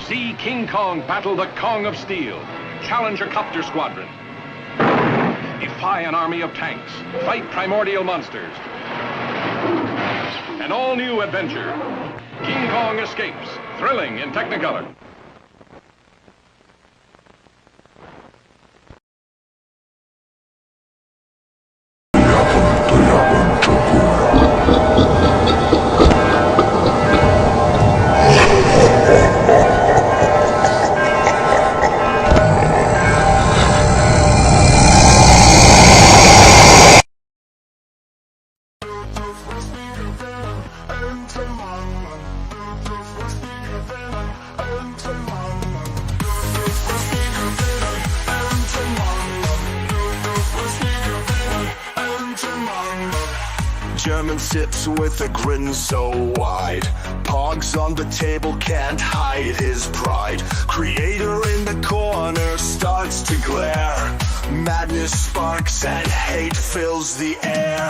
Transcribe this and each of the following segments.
See King Kong battle the Kong of Steel. Challenge a copter squadron. Defy an army of tanks. Fight primordial monsters. An all-new adventure. King Kong Escapes. Thrilling in Technicolor. German sips with a grin so wide. Pogs on the table can't hide his pride. Creator in the corner starts to glare. Madness sparks and hate fills the air.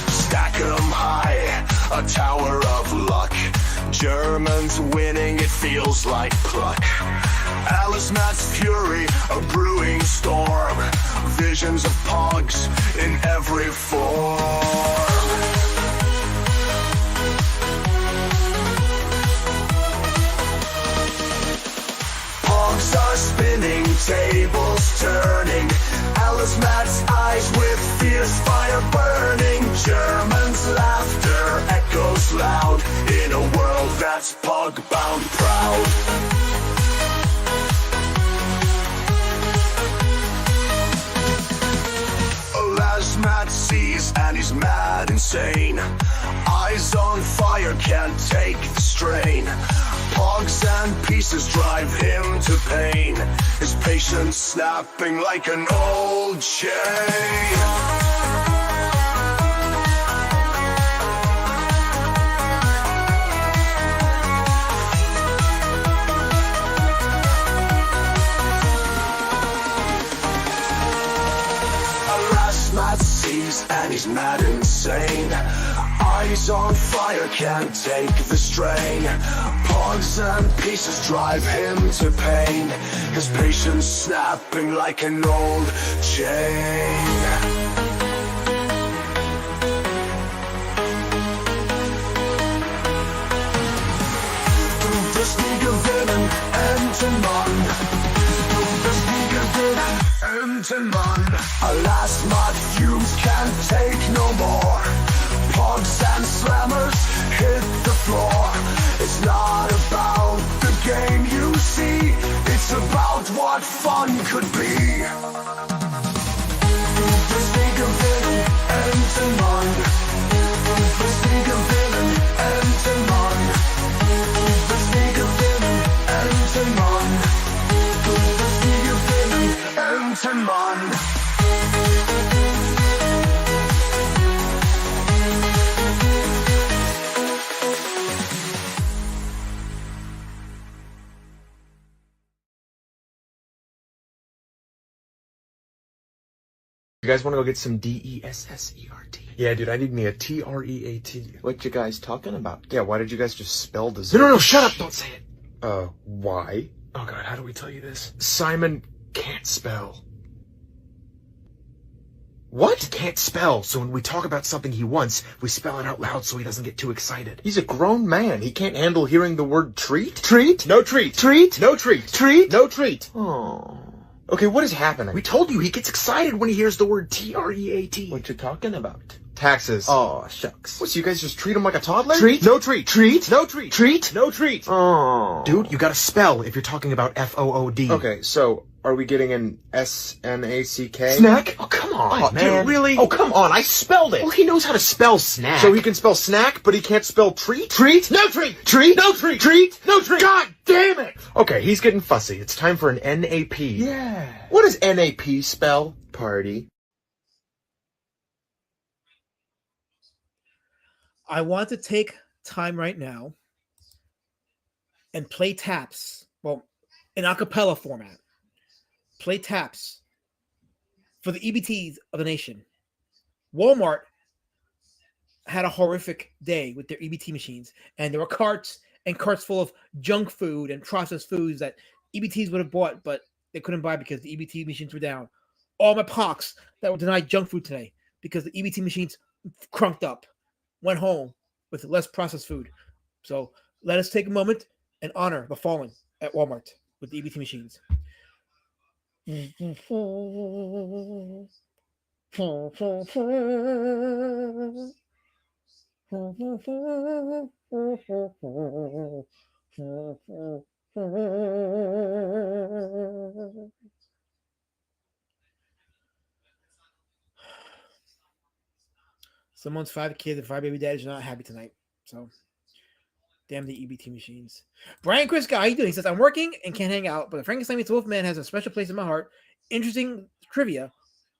Stack 'em high, a tower of luck. Germans winning, it feels like pluck. Alice Matt's fury, a brewing storm. Visions of pogs in every form. Pogs are spinning, tables turning. Alice Matt's eyes with fierce fire burning. Germans' laughter echoes loud in a world that's pog-bound proud. Matt sees and he's mad insane. Eyes on fire, can't take the strain. Pogs and pieces drive him to pain. His patience snapping like an old chain. And he's mad insane. Eyes on fire, can't take the strain. Pogs and pieces drive him to pain. His patience snapping like an old chain. Du bist nie gewinnen, Entenmann. Du bist nie gewinnen, Entenmann. Alas, my fumes can't take no more. Pogs and slammers hit the floor. It's not about the game you see. It's about what fun could be. Du bist nie gewinnen, Entenmann. Du bist nie gewinnen, Entenmann. Du bist nie gewinnen, Entenmann. Du bist nie gewinnen, Entenmann. You guys want to go get some DESSERT? Yeah, dude, I need me a TREAT. What you guys talking about? Yeah, why did you guys just spell dessert? No, shut up! Don't say it! Why? Oh god, how do we tell you this? Simon can't spell. What? He can't spell, so when we talk about something he wants, we spell it out loud so he doesn't get too excited. He's a grown man. He can't handle hearing the word treat? Treat? No treat. Treat? No treat. Treat? No treat. Oh. Okay, what is happening? We told you he gets excited when he hears the word TREAT. What you talking about? Taxes. Oh, shucks. What, so you guys just treat him like a toddler? Treat? No treat. Treat? No treat. Treat? No treat. Oh. Dude, you gotta spell if you're talking about FOOD. Okay, so are we getting an SNACK? Snack? Oh, come on, Oh, man. dude, really? Oh, come on. I spelled it. Well, he knows how to spell snack. So he can spell snack, but he can't spell treat? Treat? No treat. Treat? No treat. Treat? No treat. God damn it! Okay, he's getting fussy. It's time for an NAP. Yeah. What does NAP spell? Party. I want to take time right now and play taps. Well, in a cappella format. Play taps for the EBTs of the nation. Walmart had a horrific day with their EBT machines, and there were carts and carts full of junk food and processed foods that EBTs would have bought, but they couldn't buy because the EBT machines were down. All my pox that were denied junk food today because the EBT machines crunked up, went home with less processed food. So let us take a moment and honor the fallen at Walmart with the EBT machines. Someone's 5 kids and 5 baby daddies are not happy tonight. So, damn the EBT machines. Brian Chris Guy, how you doing? He says, I'm working and can't hang out, but the Frankenstein meets Wolfman has a special place in my heart. Interesting trivia.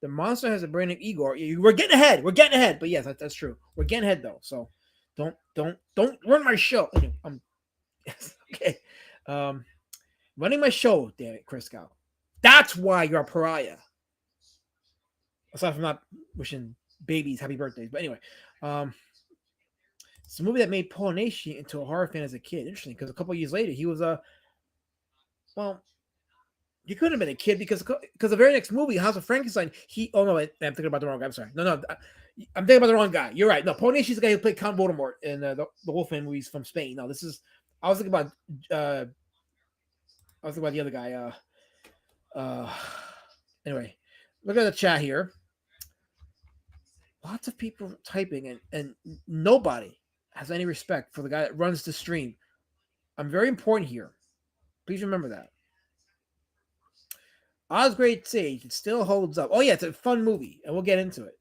The monster has a brain of Igor. We're getting ahead. We're getting ahead. But yes, that's true. We're getting ahead though. So don't run my show. Okay. Running my show, damn it, Chris Guy. That's why you're a pariah. Aside from not wishing babies happy birthdays. But anyway, it's a movie that made Paul Nashi into a horror fan as a kid. Interesting, because a couple of years later, he was he couldn't have been a kid because the very next movie, House of Frankenstein, I'm thinking about the wrong guy. I'm sorry. No, I'm thinking about the wrong guy. You're right. No, Paul Nashi's the guy who played Count Voldemort in the Wolfman movies from Spain. No, I was thinking about the other guy. Anyway, look at the chat here. Lots of people typing, and nobody has any respect for the guy that runs the stream. I'm very important here. Please remember that. Osgrade Sage, it still holds up. Oh, yeah, it's a fun movie, and we'll get into it.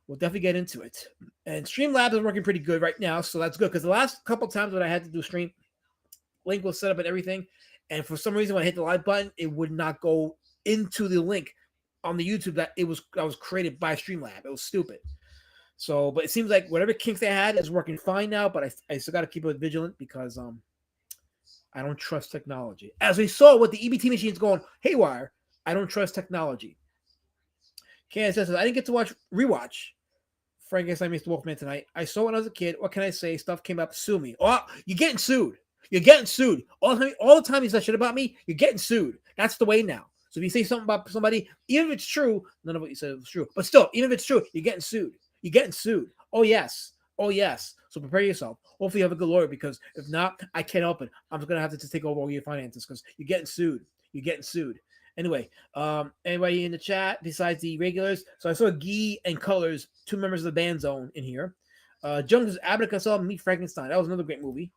We'll definitely get into it. And Streamlabs is working pretty good right now, so that's good, because the last couple times that I had to do stream, link was set up and everything, and for some reason when I hit the live button, it would not go into the link on the YouTube that was created by Streamlab. It was stupid. So, but it seems like whatever kinks they had is working fine now, but I still got to keep it vigilant because I don't trust technology. As we saw with the EBT machines going haywire, I don't trust technology. Candace says, I didn't get to rewatch Frankenstein meets the Wolfman tonight. I saw when I was a kid. What can I say? Stuff came up. Sue me. Oh, you're getting sued. You're getting sued. All the time you say shit about me, you're getting sued. That's the way now. So if you say something about somebody, even if it's true, none of what you said was true. But still, even if it's true, you're getting sued. You're getting sued. Oh, yes. Oh, yes. So prepare yourself. Hopefully you have a good lawyer because if not, I can't help it. I'm going to have to just take over all your finances because you're getting sued. You're getting sued. Anyway, anybody in the chat besides the regulars? So I saw Guy and Colors, 2 members of the band zone in here. Jones Abbott and Costello Meet Frankenstein. That was another great movie.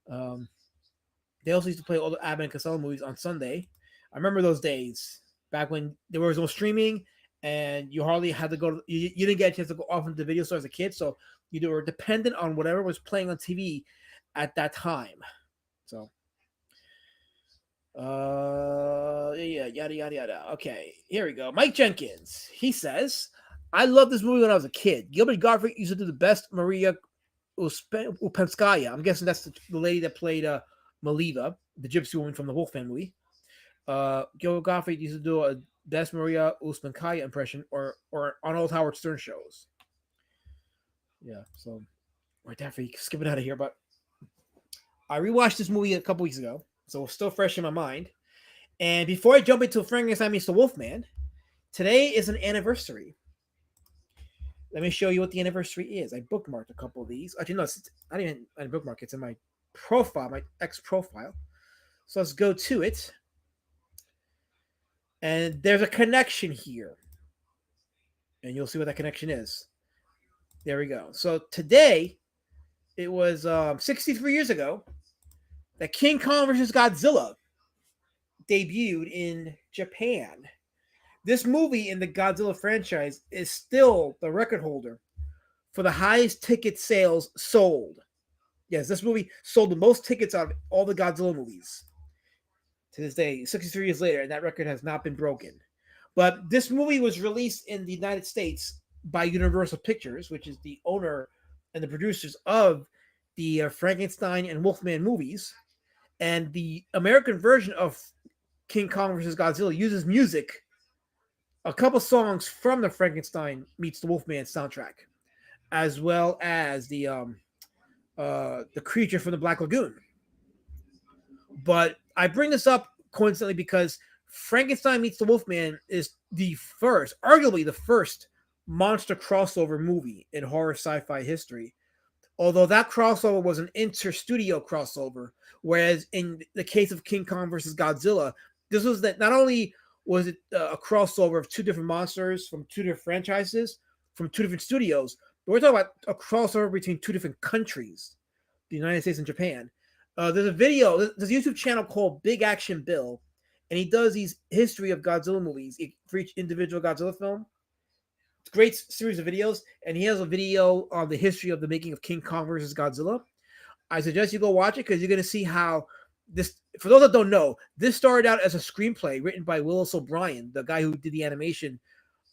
They also used to play all the Abbott and Costello movies on Sunday. I remember those days back when there was no streaming and you hardly had to go. You didn't get a chance to go off into the video store as a kid, so you were dependent on whatever was playing on TV at that time. So, yeah, yada yada yada. Okay, here we go. Mike Jenkins. He says, "I loved this movie when I was a kid. Gilbert Gottfried used to do the best Maria Upenskaya. I'm guessing that's the lady that played Maliva, the gypsy woman from the Wolfman movie. Gilbert Gottfried used to do a best Maria Upenskaya impression or on old Howard Stern shows. Yeah, so we're definitely skipping out of here, but I rewatched this movie a couple weeks ago, so it's still fresh in my mind. And before I jump into Frankenstein meets the Wolfman, today is an anniversary. Let me show you what the anniversary is. I bookmarked a couple of these. Actually, no, I didn't bookmark. It's in my profile, my X profile. So let's go to it. And there's a connection here. And you'll see what that connection is. There we go. So today, it was 63 years ago that King Kong vs. Godzilla debuted in Japan. This movie in the Godzilla franchise is still the record holder for the highest ticket sales sold. Yes, this movie sold the most tickets out of all the Godzilla movies to this day, 63 years later, and that record has not been broken. But this movie was released in the United States by Universal Pictures, which is the owner and the producers of the Frankenstein and Wolfman movies. And the American version of King Kong vs. Godzilla uses music, a couple songs from the Frankenstein meets the Wolfman soundtrack. as well as the creature from the Black Lagoon. But I bring this up coincidentally because Frankenstein meets the Wolfman is the first, arguably the first monster crossover movie in horror sci-fi history. Although that crossover was an inter-studio crossover, whereas in the case of King Kong versus Godzilla, this was that not only was it a crossover of two different monsters from two different franchises from two different studios, but we're talking about a crossover between two different countries, the United States and Japan. There's a video, there's a YouTube channel called Big Action Bill, and he does these history of Godzilla movies for each individual Godzilla film. It's a great series of videos, and he has a video on the history of the making of King Kong versus Godzilla. I suggest you go watch it because you're going to see how this, for those that don't know, this started out as a screenplay written by Willis O'Brien, the guy who did the animation,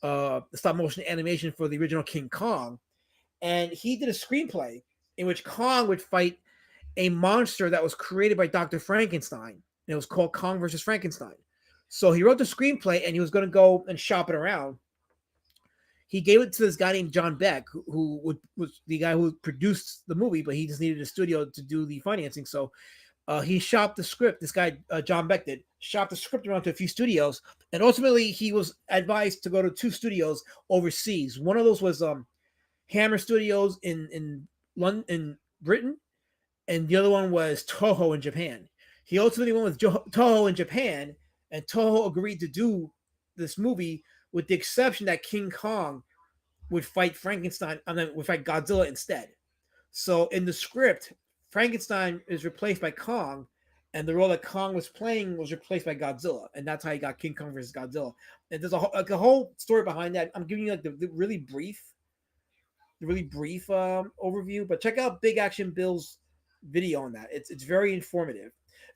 the stop motion animation for the original King Kong. And he did a screenplay in which Kong would fight a monster that was created by Dr. Frankenstein. And it was called Kong versus Frankenstein. So he wrote the screenplay and he was going to go and shop it around. He gave it to this guy named John Beck, who was the guy who produced the movie, but he just needed a studio to do the financing. So he shopped the script. This guy, John Beck, shopped the script around to a few studios. And ultimately, he was advised to go to two studios overseas. One of those was Hammer Studios in London, in Britain, and the other one was Toho in Japan. He ultimately went with Toho in Japan, and Toho agreed to do this movie with the exception that King Kong would fight Frankenstein and then would fight Godzilla instead. So in the script, Frankenstein is replaced by Kong, and the role that Kong was playing was replaced by Godzilla, and that's how you got King Kong versus Godzilla. And there's a whole story behind that. I'm giving you like the really brief overview, but check out Big Action Bill's video on that. It's very informative.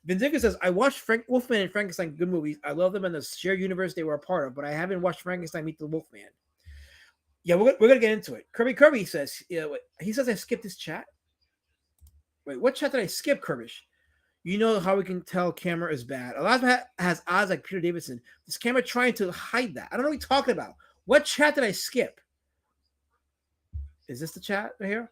Vinziga says, I watched Wolfman and Frankenstein, good movies. I love them in the shared universe they were a part of, but I haven't watched Frankenstein meet the Wolfman. Yeah, we're going to get into it. Kirby says, he says I skipped his chat. Wait, what chat did I skip, Kirbish? You know how we can tell camera is bad. Alaska has odds like Peter Davidson. This camera trying to hide that. I don't know what you're talking about. What chat did I skip? Is this the chat right here?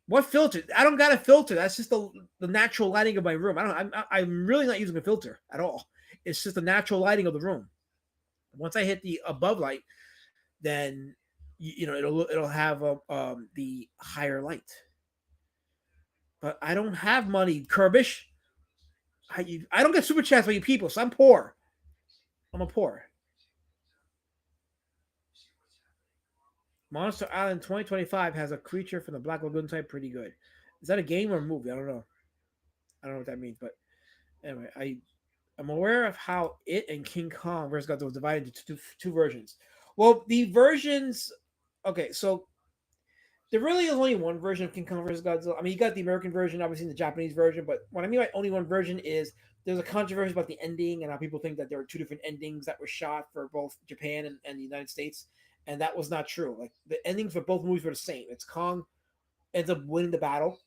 What filter? I don't got a filter. That's just the natural lighting of my room. I'm really not using a filter at all. It's just the natural lighting of the room. Once I hit the above light, then it'll have the higher light. But I don't have money, Kirbish. I don't get super chats by you people, so I'm poor. I'm a poor. Monster Island 2025 has a creature from the Black Lagoon type pretty good. Is that a game or a movie? I don't know. I don't know what that means, but anyway, I'm aware of how it and King Kong versus Godzilla was divided into two versions. Well, the versions, okay, so there really is only one version of King Kong versus Godzilla. I mean, you got the American version, obviously the Japanese version, but what I mean by only one version is there's a controversy about the ending and how people think that there were two different endings that were shot for both Japan and the United States. And that was not true. Like the endings for both movies were the same. It's Kong ends up winning the battle,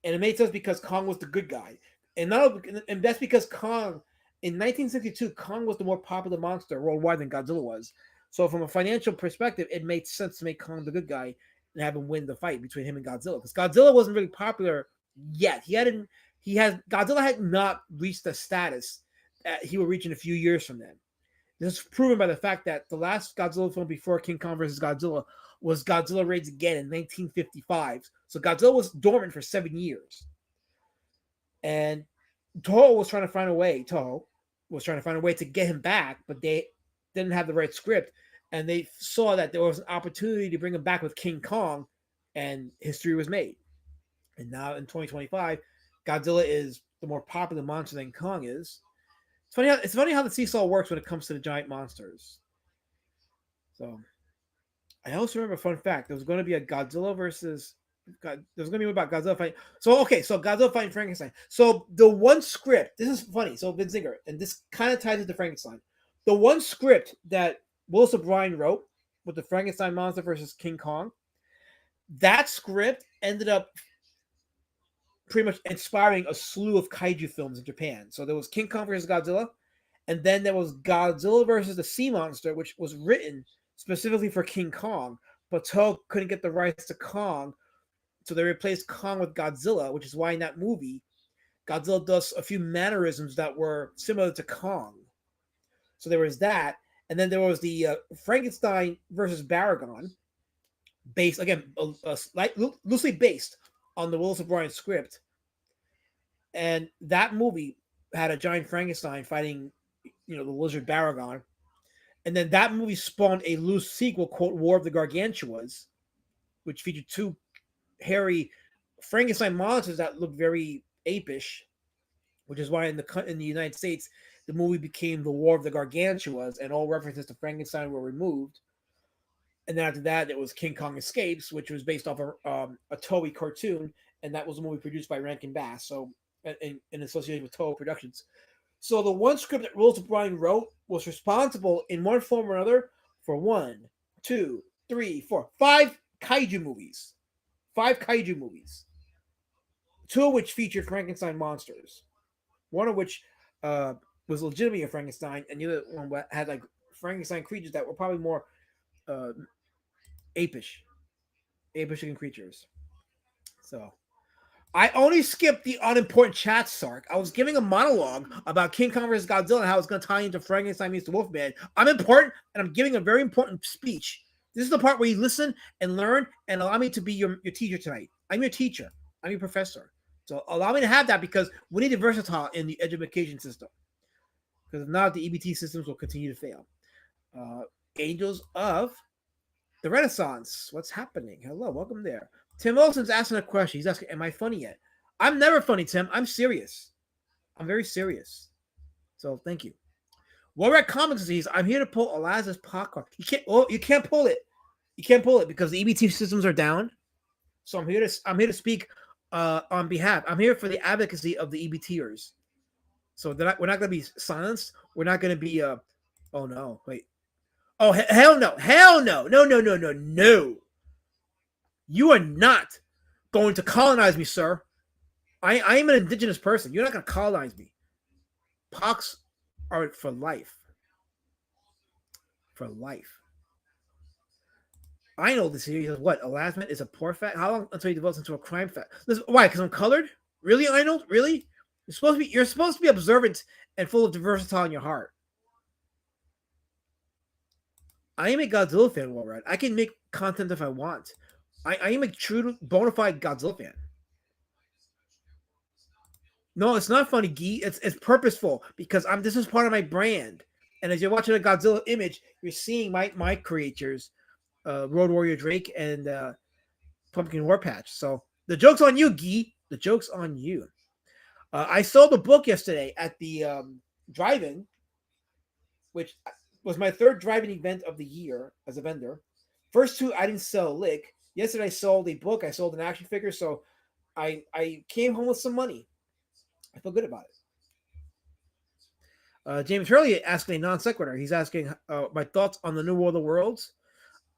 and it made sense because Kong was the good guy, and that's because Kong in 1962, Kong was the more popular monster worldwide than Godzilla was. So from a financial perspective, it made sense to make Kong the good guy and have him win the fight between him and Godzilla because Godzilla wasn't really popular yet. Godzilla had not reached the status that he will reach in a few years from then. This is proven by the fact that the last Godzilla film before King Kong vs. Godzilla was Godzilla Raids Again in 1955. So Godzilla was dormant for 7 years. And Toho was trying to find a way to get him back, but they didn't have the right script. And they saw that there was an opportunity to bring him back with King Kong, and history was made. And now in 2025, Godzilla is the more popular monster than Kong is. It's funny how the seesaw works when it comes to the giant monsters. So, I also remember a fun fact. There was going to be a Godzilla versus... There was going to be about Godzilla fighting... So Godzilla fighting Frankenstein. So, the one script... This is funny. So, Vince Zinger, and this kind of ties into Frankenstein. The one script that Willis O'Brien wrote with the Frankenstein monster versus King Kong, that script ended up pretty much inspiring a slew of kaiju films in Japan. So there was King Kong versus Godzilla, and then there was Godzilla versus the Sea Monster, which was written specifically for King Kong. but Toho couldn't get the rights to Kong, so they replaced Kong with Godzilla, which is why in that movie, Godzilla does a few mannerisms that were similar to Kong. So there was that, and then there was the Frankenstein versus Baragon, based again, loosely based on the Willis O'Brien script, and that movie had a giant Frankenstein fighting, the lizard Baragon, and then that movie spawned a loose sequel, quote, War of the Gargantuas, which featured two hairy Frankenstein monsters that looked very apish, which is why in the United States the movie became the War of the Gargantuas, and all references to Frankenstein were removed. And then after that, it was King Kong Escapes, which was based off a Toei cartoon, and that was a movie produced by Rankin Bass, so in association with Toei Productions. So the one script that Willis O'Brien wrote was responsible in one form or another for 1, 2, 3, 4, 5 kaiju movies. 5 kaiju movies. 2 of which featured Frankenstein monsters. One of which was legitimately a Frankenstein, and the other one had like Frankenstein creatures that were probably more apish-looking creatures. So I only skipped the unimportant chat, Sark. I was giving a monologue about King Kong vs. Godzilla and how it's going to tie into Frankenstein meets the Wolfman. I'm important, and I'm giving a very important speech. This is the part where you listen and learn and allow me to be your teacher tonight. I'm your teacher. I'm your professor. So allow me to have that, because we need a versatile in the education system. Because if not, the EBT systems will continue to fail. Angels of the Renaissance. What's happening? Hello, welcome there. Tim Wilson's asking a question. He's asking, am I funny yet? I'm never funny, Tim. I'm serious. I'm very serious. So thank you. Warwick Comics says, I'm here to pull Eliza's popcorn. You can't pull it. You can't pull it because the EBT systems are down. So I'm here to speak on behalf. I'm here for the advocacy of the EBTers. So we're not going to be silenced. We're not going to be oh no, wait. Oh, hell no. Hell no. No. You are not going to colonize me, sir. I am an indigenous person. You're not going to colonize me. Pox are for life. For life. I know this series. What? Elasmid is a poor fact? How long until he develops into a crime fact? Listen, why? Because I'm colored? Really, Arnold? Really? You're supposed to be observant and full of diversity in your heart. I am a Godzilla fan, Walrad. I can make content if I want. I am a true bona fide Godzilla fan. No, it's not funny, Gee. It's purposeful because this is part of my brand. And as you're watching a Godzilla image, you're seeing my creatures, Road Warrior Drake and Pumpkin Warpatch. So the joke's on you, Gee. The joke's on you. I sold a book yesterday at the drive-in, which was my 3rd drive-in event of the year as a vendor. First 2, I didn't sell a lick. Yesterday, I sold a book. I sold an action figure. So I came home with some money. I feel good about it. James Hurley asking a non sequitur. He's asking my thoughts on the New World of Worlds.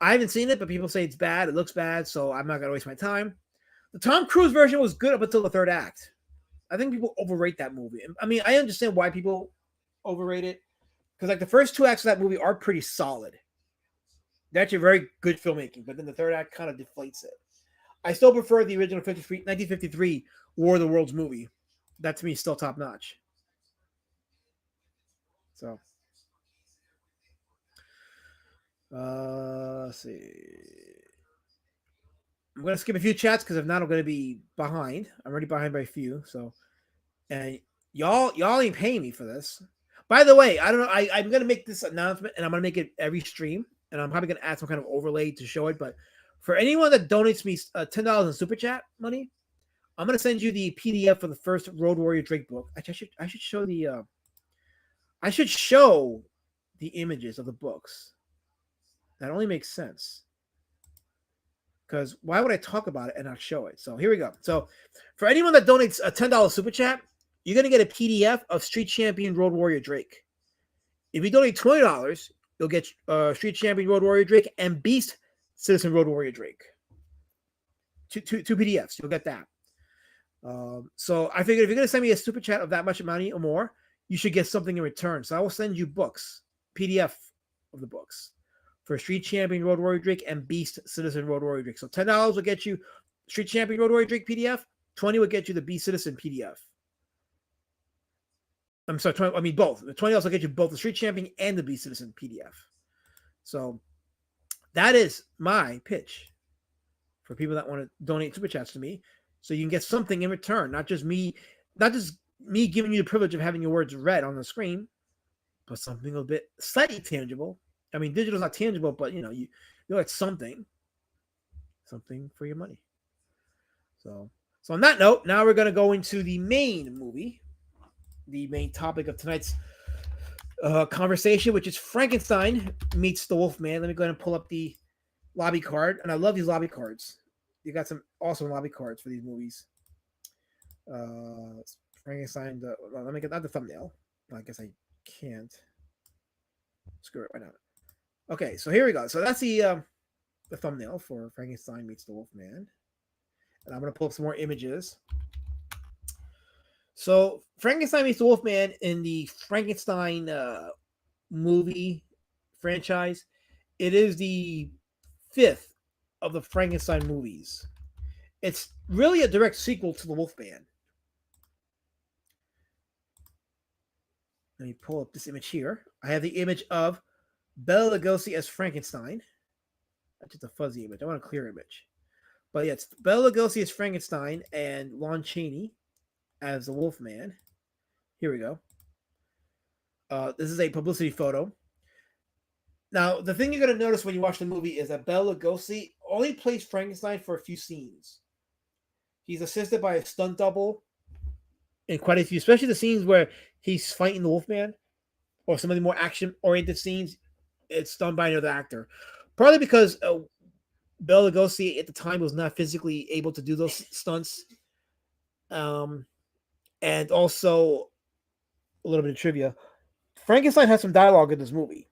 I haven't seen it, but people say it's bad. It looks bad, so I'm not going to waste my time. The Tom Cruise version was good up until the 3rd act. I think people overrate that movie. I mean, I understand why people overrate it. Because like the first 2 acts of that movie are pretty solid. They're actually very good filmmaking, but then the 3rd act kind of deflates it. I still prefer the original 1953 War of the Worlds movie. That to me is still top notch. So, let's see. I'm going to skip a few chats because if not, I'm going to be behind. I'm already behind by a few. So, and y'all ain't paying me for this. By the way, I don't know. I'm going to make this announcement, and I'm going to make it every stream. And I'm probably going to add some kind of overlay to show it. But for anyone that donates me $10 in Super Chat money, I'm going to send you the PDF for the first Road Warrior Drake book. I should show the images of the books. That only makes sense. Because why would I talk about it and not show it? So here we go. So for anyone that donates a $10 Super Chat, you're going to get a PDF of Street Champion Road Warrior Drake. If you donate $20, you'll get Street Champion Road Warrior Drake and Beast Citizen Road Warrior Drake. Two PDFs. You'll get that. So I figured if you're going to send me a Super Chat of that much money or more, you should get something in return. So I will send you books, PDF of the books. for Street Champion Road Warrior Drake and Beast Citizen Road Warrior Drake. So $10 will get you Street Champion Road Warrior Drake PDF. 20 will get you the Beast Citizen PDF. I'm sorry, 20, I mean both. The $20 will get you both the Street Champion and the Beast Citizen PDF. So that is my pitch for people that want to donate super chats to me, so you can get something in return, not just me giving you the privilege of having your words read on the screen, but something a bit slightly tangible. I mean, digital's not tangible, but you know it's something for your money. So on that note, now we're going to go into the main movie, the main topic of tonight's conversation, which is Frankenstein meets the Wolfman. Let me go ahead and pull up the lobby card, and I love these lobby cards. You got some awesome lobby cards for these movies. Frankenstein. Let me get out the thumbnail. I guess I can't. Screw it. Why not? Okay, so here we go. So that's the thumbnail for Frankenstein meets the Wolfman, and I'm gonna pull up some more images. So Frankenstein meets the Wolfman in the Frankenstein movie franchise. It is the 5th of the Frankenstein movies. It's really a direct sequel to the Wolfman. Let me pull up this image here. I have the image of Bela Lugosi as Frankenstein. That's just a fuzzy image. I want a clear image. But yeah, it's Bela Lugosi as Frankenstein and Lon Chaney as the Wolfman. Here we go. This is a publicity photo. Now, the thing you're going to notice when you watch the movie is that Bela Lugosi only plays Frankenstein for a few scenes. He's assisted by a stunt double in quite a few, especially the scenes where he's fighting the Wolfman or some of the more action-oriented scenes. It's done by another actor. Partly because Bela Lugosi at the time was not physically able to do those stunts. And also, a little bit of trivia. Frankenstein has some dialogue in this movie.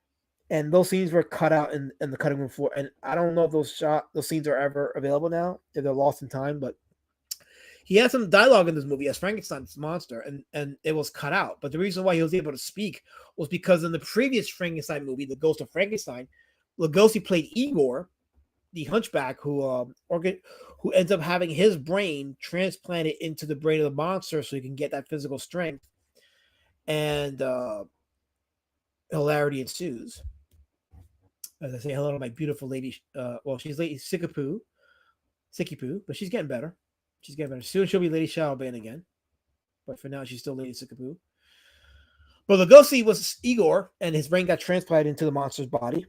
And those scenes were cut out in the cutting room floor. And I don't know if those scenes are ever available now, if they're lost in time, but he had some dialogue in this movie as Frankenstein's monster, and it was cut out. But the reason why he was able to speak was because in the previous Frankenstein movie, The Ghost of Frankenstein, Lugosi played Igor, the hunchback who ends up having his brain transplanted into the brain of the monster so he can get that physical strength. And hilarity ensues. As I say hello to my beautiful lady. Well, she's Lady Sikipu, but she's getting better. Soon she'll be Lady Shadowban again. But for now, she's still Lady Sikipu. But Lugosi was Igor, and his brain got transplanted into the monster's body.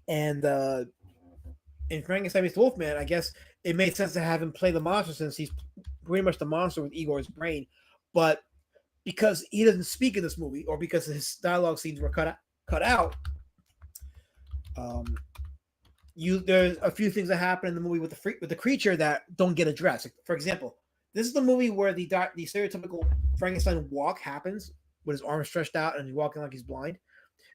And in Frankenstein meets the Wolfman, I guess it made sense to have him play the monster since he's pretty much the monster with Igor's brain. But because he doesn't speak in this movie, or because his dialogue scenes were cut out, there's a few things that happen in the movie with the creature that don't get addressed. Like, for example, this is the movie where the stereotypical Frankenstein walk happens with his arms stretched out and he's walking like he's blind.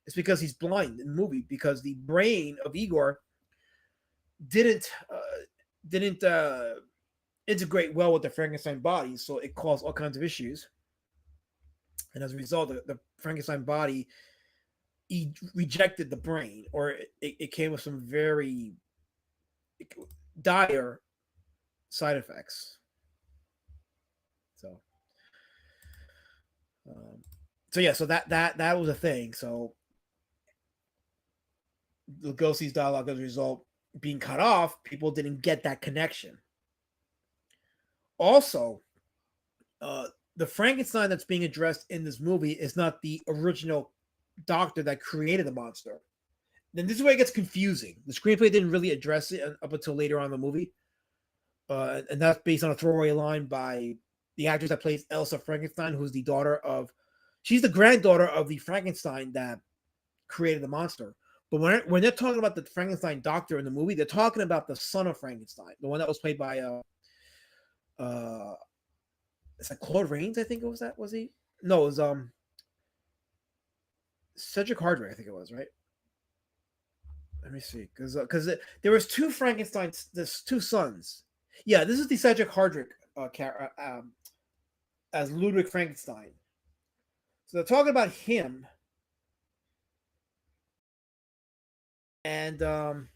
It's because he's blind in the movie, because the brain of Igor didn't integrate well with the Frankenstein body, so it caused all kinds of issues. And as a result, the Frankenstein body rejected the brain, or it came with some very dire side effects. So that was a thing. So Lugosi's dialogue, as a result, being cut off, people didn't get that connection. Also, the Frankenstein that's being addressed in this movie is not the original doctor that created the monster. Then this is where it gets confusing. The screenplay didn't really address it up until later on in the movie. And that's based on a throwaway line by the actress that plays Elsa Frankenstein, who's she's the granddaughter of the Frankenstein that created the monster. But when they're talking about the Frankenstein doctor in the movie, they're talking about the son of Frankenstein, the one that was played by it's like Claude Rains, I think it was. That was he? No, it was Cedric Hardware, I think it was, right? Let me see, because there was two Frankensteins, there's two sons. Yeah, this is the Cedric Hardwicke as Ludwig Frankenstein. So they're talking about him. and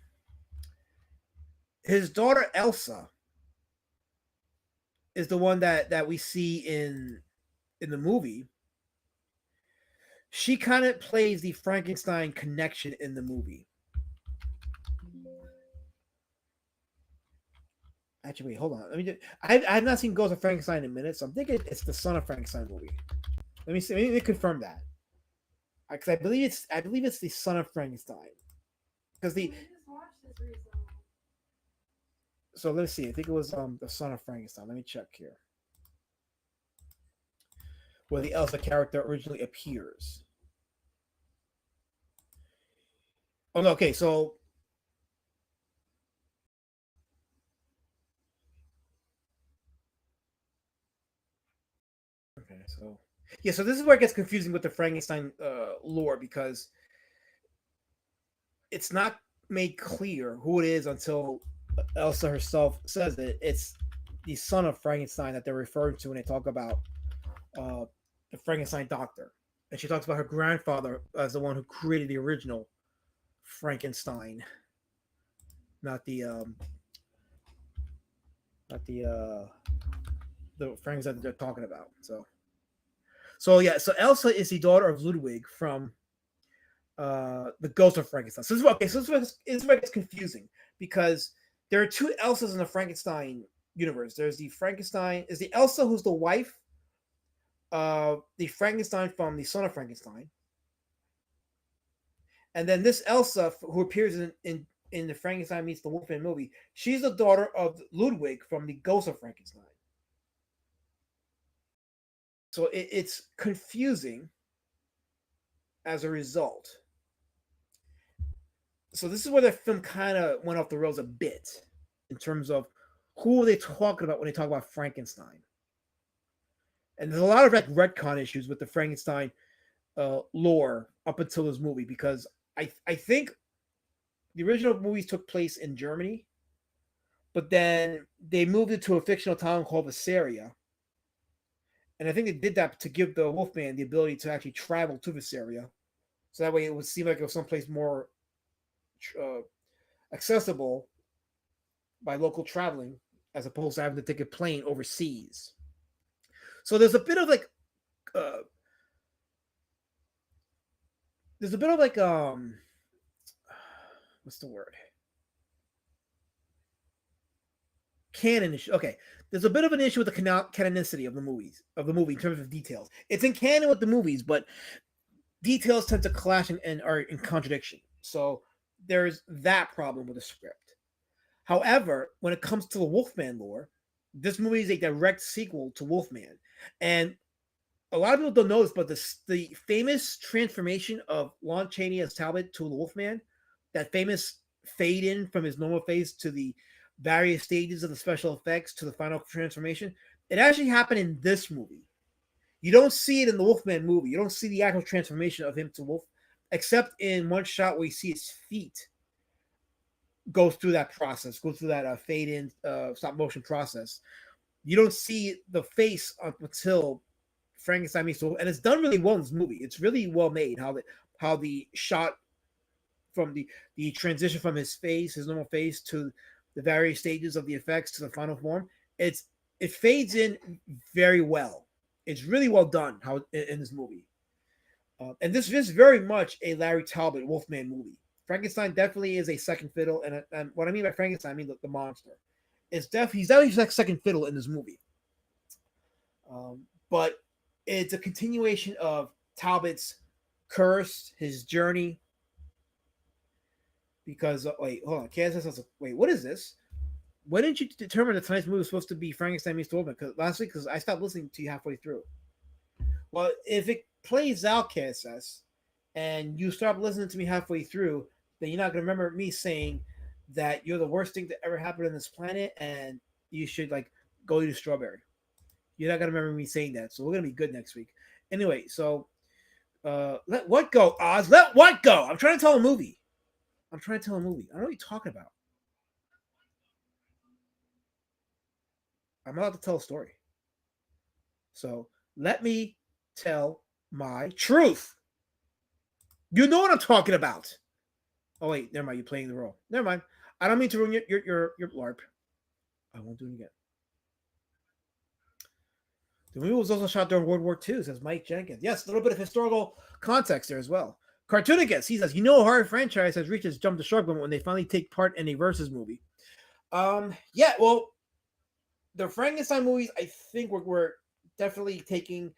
his daughter Elsa is the one that we see in the movie. She kind of plays the Frankenstein connection in the movie. Actually, wait, hold on. Let me just, I've not seen Ghost of Frankenstein in a minute, so I'm thinking it's the Son of Frankenstein movie. Let me see. Let me confirm that, because I believe it's the Son of Frankenstein. Because the so let's see. I think it was the Son of Frankenstein. Let me check here, where the Elsa character originally appears. Oh no, okay, so okay, so yeah, so this is where it gets confusing with the Frankenstein lore, because it's not made clear who it is until Elsa herself says it. It's the Son of Frankenstein that they're referring to when they talk about the Frankenstein doctor, and she talks about her grandfather as the one who created the original Frankenstein, not the Frankenstein that they're talking about. So yeah, so Elsa is the daughter of Ludwig from the Ghost of Frankenstein. So this is where it's confusing, because there are two Elsas in the Frankenstein universe. There's the Frankenstein is the Elsa who's the wife of the Frankenstein from the Son of Frankenstein, and then this Elsa who appears in the Frankenstein meets the Wolfman movie. She's the daughter of Ludwig from the Ghost of Frankenstein. So it's confusing as a result. So this is where the film kind of went off the rails a bit in terms of who are they talking about when they talk about Frankenstein. And there's a lot of like retcon issues with the Frankenstein lore up until this movie, because I think the original movies took place in Germany, but then they moved it to a fictional town called Visaria. And I think they did that to give the Wolfman the ability to actually travel to Visaria. So that way it would seem like it was someplace more accessible by local traveling, as opposed to having to take a plane overseas. So there's a bit of like what's the word? Canon issue. Okay, there's a bit of an issue with the canonicity of the movie in terms of details. It's in canon with the movies, but details tend to clash and are in contradiction. So there's that problem with the script. However, when it comes to the Wolfman lore, this movie is a direct sequel to Wolfman, and a lot of people don't know this, but the famous transformation of Lon Chaney as Talbot to the Wolfman, that famous fade in from his normal face to the various stages of the special effects to the final transformation, it actually happened in this movie. You don't see it in the Wolfman movie. You don't see the actual transformation of him to wolf, except in one shot where you see his feet go through that process, go through that fade in stop motion process. You don't see the face until Frankenstein meets the wolf, and it's done really well in this movie. It's really well made how the shot from the transition from his face, his normal face, to the various stages of the effects to the final form. It fades in very well. It's really well done how in this movie. And this is very much a Larry Talbot Wolfman movie. Frankenstein definitely is a second fiddle, and what I mean by Frankenstein, I mean the monster. He's definitely second fiddle in this movie. But it's a continuation of Talbot's curse, his journey. Because wait, hold on, Kansas says, wait, what is this? When did you determine that tonight's movie was supposed to be Frankenstein meets the Wolfman? Because last week, because I stopped listening to you halfway through. Well, if it plays out, KSS, and you stop listening to me halfway through, then you're not going to remember me saying that you're the worst thing that ever happened on this planet, and you should like go eat a strawberry. You're not going to remember me saying that, so we're going to be good next week. Anyway, so let what go, Oz? Let what go? I'm trying to tell a movie. I don't know what you're talking about. I'm allowed to tell a story. So let me tell my truth. You know what I'm talking about. Oh wait, never mind. You're playing the role. Never mind. I don't mean to ruin your LARP. I won't do it again. The movie was also shot during World War II, says Mike Jenkins. Yes, a little bit of historical context there as well. Cartoonicus, he says, a horror franchise has reached its jump the shark moment when they finally take part in a versus movie. Yeah, well, the Frankenstein movies, I think we're definitely taking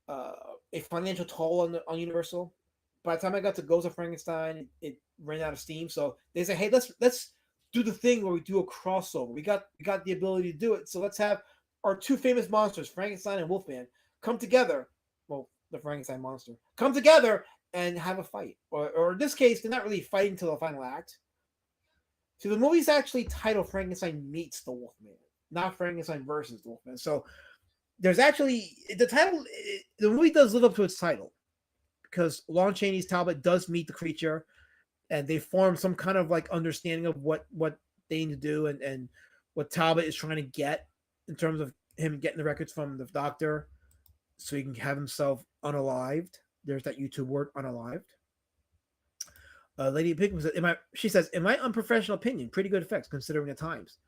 a financial toll on Universal. By the time I got to Ghost of Frankenstein, it ran out of steam. So they say, hey, let's do the thing where we do a crossover. We got the ability to do it. So let's have our two famous monsters, Frankenstein and Wolfman, come together. Well, the Frankenstein monster come together and have a fight. Or in this case, they're not really fighting until the final act. So the movie's actually titled Frankenstein Meets the Wolfman, not Frankenstein versus the Wolfman. So there's actually the title. The movie does live up to its title because Lon Chaney's Talbot does meet the creature, and they form some kind of like understanding of what they need to do and what Talbot is trying to get in terms of him getting the records from the doctor so he can have himself unalived. There's that YouTube word, unalived. Lady Pink says, she says, in my unprofessional opinion, pretty good effects considering the times.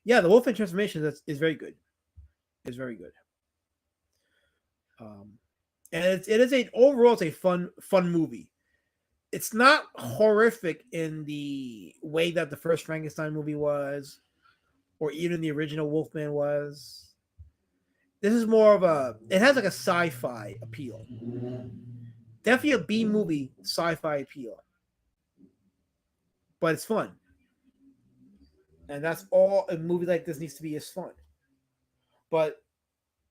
Yeah, the Wolfman transformation is very good. It's very good. And it is overall it's a fun movie. It's not horrific in the way that the first Frankenstein movie was, or even the original Wolfman was. This is more of it has like a sci-fi appeal. Definitely a B movie sci-fi appeal. But it's fun. And that's all a movie like this needs to be, is fun. But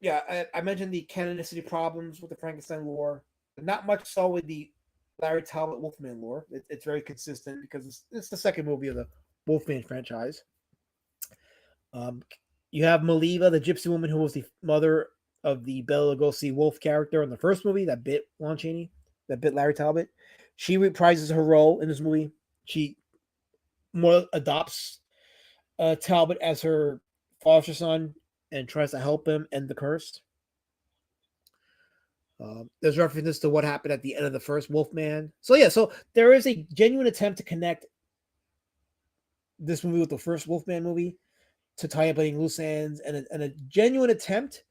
yeah, I mentioned the canonicity problems with the Frankenstein lore. Not much so with the Larry Talbot Wolfman lore. It's very consistent because it's the second movie of the Wolfman franchise. You have Maliva, the gypsy woman who was the mother of the Bela Lugosi wolf character in the first movie that bit Lon Chaney, that bit Larry Talbot. She reprises her role in this movie. She more adopts Talbot as her foster son and tries to help him end the curse. There's references to what happened at the end of the first Wolfman. So yeah, so there is a genuine attempt to connect this movie with the first Wolfman movie to tie up any loose ends, and a genuine attempt,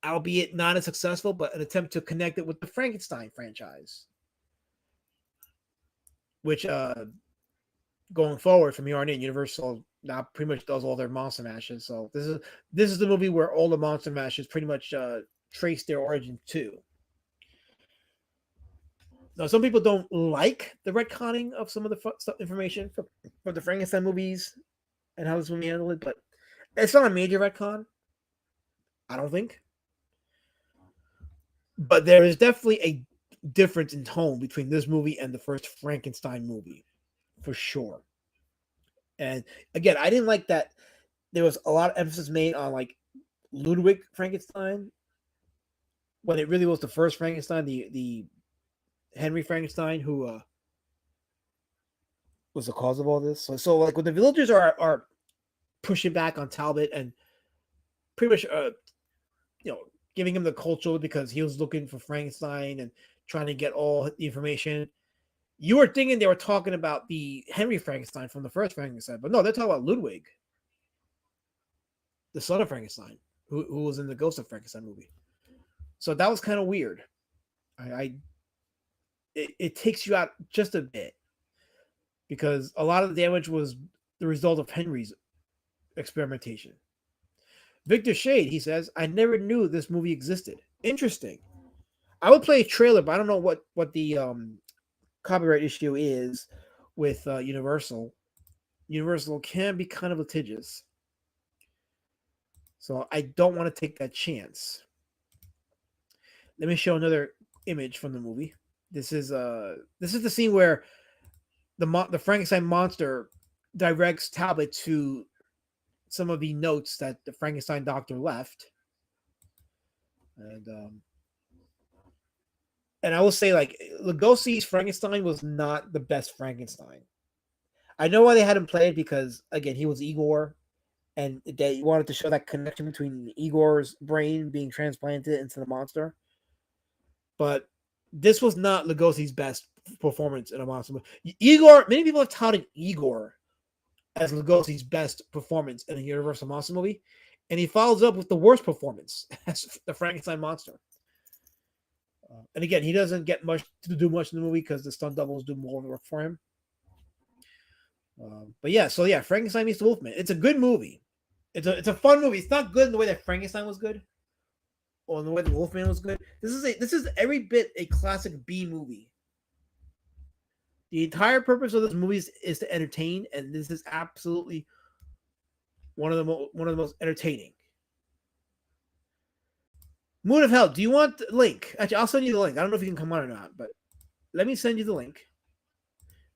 albeit not as successful, but an attempt to connect it with the Frankenstein franchise, which going forward from here on in, Universal now pretty much does all their monster mashes. So this is the movie where all the monster mashes pretty much trace their origin to. Now, some people don't like the retconning of some of the information from the Frankenstein movies and how this movie handled it, but it's not a major retcon, I don't think. But there is definitely a difference in tone between this movie and the first Frankenstein movie, for sure. And again, I didn't like that there was a lot of emphasis made on like Ludwig Frankenstein when it really was the first Frankenstein, the Henry Frankenstein, who was the cause of all this. So like when the villagers are pushing back on Talbot and pretty much giving him the culture because he was looking for Frankenstein and trying to get all the information. You were thinking they were talking about the Henry Frankenstein from the first Frankenstein, but no, they're talking about Ludwig, the son of Frankenstein, who was in the Ghost of Frankenstein movie. So that was kind of weird. It takes you out just a bit because a lot of the damage was the result of Henry's experimentation. Victor Shade, he says, I never knew this movie existed. Interesting. I would play a trailer, but I don't know what the copyright issue is with Universal. Universal can be kind of litigious. So I don't want to take that chance. Let me show another image from the movie. This is the scene where the Frankenstein monster directs Talbot to some of the notes that the Frankenstein doctor left. And I will say, like, Lugosi's Frankenstein was not the best Frankenstein. I know why they had him play it because, again, he was Igor, and they wanted to show that connection between Igor's brain being transplanted into the monster. But this was not Lugosi's best performance in a monster movie. Igor, many people have touted Igor as Lugosi's best performance in a Universal monster movie, and he follows up with the worst performance as the Frankenstein monster. And again, he doesn't get much to do much in the movie because the stunt doubles do more work for him. But yeah, so yeah, Frankenstein meets the Wolfman. It's a good movie. It's a fun movie. It's not good in the way that Frankenstein was good, or in the way the Wolfman was good. This is every bit a classic B movie. The entire purpose of this movie is to entertain, and this is absolutely one of the most entertaining. Moon of Hell. Do you want the link? Actually, I'll send you the link. I don't know if you can come on or not, but let me send you the link.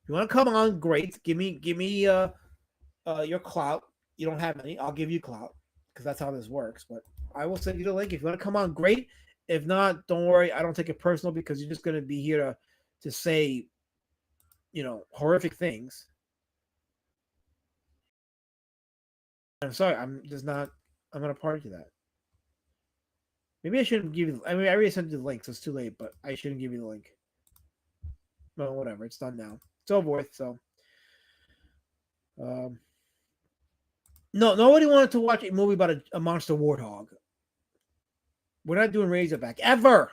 If you want to come on, great. Give me your clout. You don't have any. I'll give you clout because that's how this works. But I will send you the link. If you want to come on, great. If not, don't worry. I don't take it personal because you're just going to be here to say, horrific things. I'm sorry. I'm not going to party to that. Maybe I shouldn't give you. I mean, I already sent you the link, so it's too late. But I shouldn't give you the link. Well, whatever. It's done now. It's over with. So, no, nobody wanted to watch a movie about a monster warthog. We're not doing Razorback ever.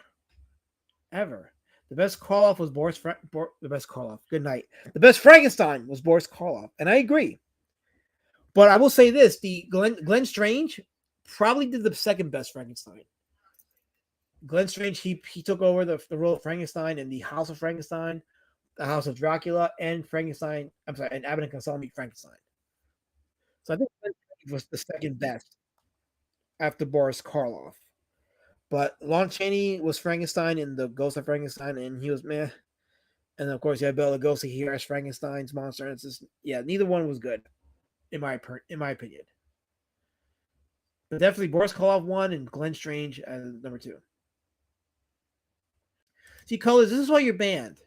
The best call off was the best call off. Good night. The best Frankenstein was Boris Karloff, and I agree. But I will say this: the Glenn Strange probably did the second best Frankenstein. Glenn Strange, he took over the role of Frankenstein in the House of Frankenstein, the House of Dracula, and Frankenstein. I'm sorry, and Abbott and Costello Meet Frankenstein. So I think Glenn Strange was the second best after Boris Karloff. But Lon Chaney was Frankenstein in the Ghost of Frankenstein, and he was meh. And of course, you have Bela Lugosi here as Frankenstein's monster. And it's just, neither one was good, in my opinion. But definitely Boris Karloff won, and Glenn Strange as number 2. See, Colors, this is why you're banned.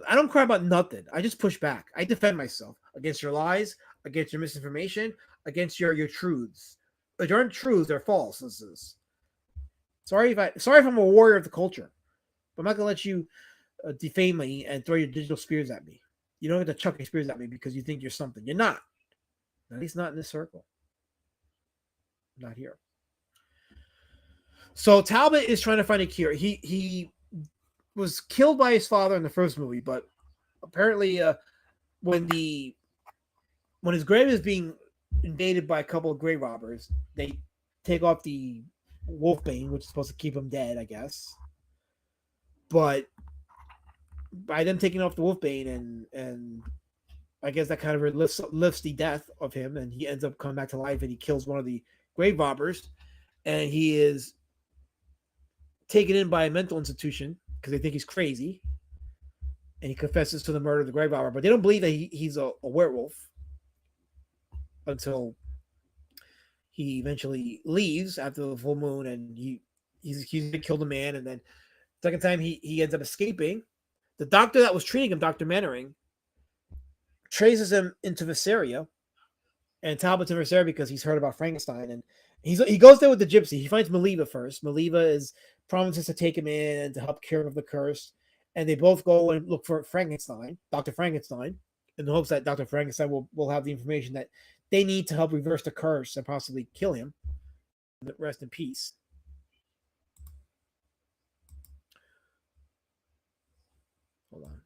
I don't cry about nothing. I just push back. I defend myself against your lies, against your misinformation, against your truths. They aren't truths; they're false. This is. Sorry if I'm a warrior of the culture, but I'm not gonna let you defame me and throw your digital spears at me. You don't get to chuck your spears at me because you think you're something. You're not. At least not in this circle. Not here. So Talbot is trying to find a cure. He was killed by his father in the first movie, but apparently when his grave is being invaded by a couple of grave robbers, they take off the Wolfbane, which is supposed to keep him dead, I guess. But by them taking off the Wolfbane and I guess that kind of lifts the death of him, and he ends up coming back to life, and he kills one of the grave robbers, and he is taken in by a mental institution because they think he's crazy, and he confesses to the murder of the grave robber, but they don't believe that he's a werewolf until he eventually leaves after the full moon, and he's killed a man, and then second time he ends up escaping. The doctor that was treating him, Dr. Mannering, traces him into Visseria, and Talbot's in Visseria because he's heard about Frankenstein, and he goes there with the gypsy. He finds Maliva first. Maliva promises to take him in and to help cure him of the curse, and they both go and look for Frankenstein, Dr. Frankenstein, in the hopes that Dr. Frankenstein will have the information that they need to help reverse the curse and possibly kill him. Rest in peace. Hold on.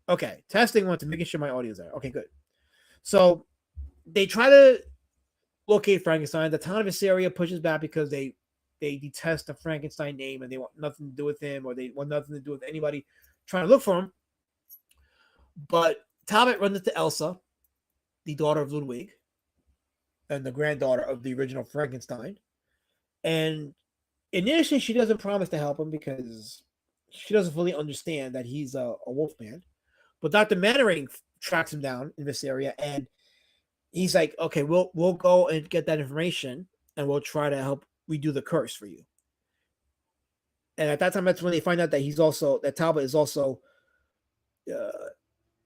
Okay, testing one to making sure my audio's there. Okay, good. So they try to locate Frankenstein. The town of Visseria pushes back because they detest the Frankenstein name and they want nothing to do with him, or they want nothing to do with anybody trying to look for him. But Talbot runs into Elsa, the daughter of Ludwig, and the granddaughter of the original Frankenstein. And initially, she doesn't promise to help him because she doesn't fully understand that he's a wolf man. But Dr. Mannering tracks him down in this area, and he's like, okay, we'll go and get that information, and we'll try to help redo the curse for you. And at that time, that's when they find out that Talbot is also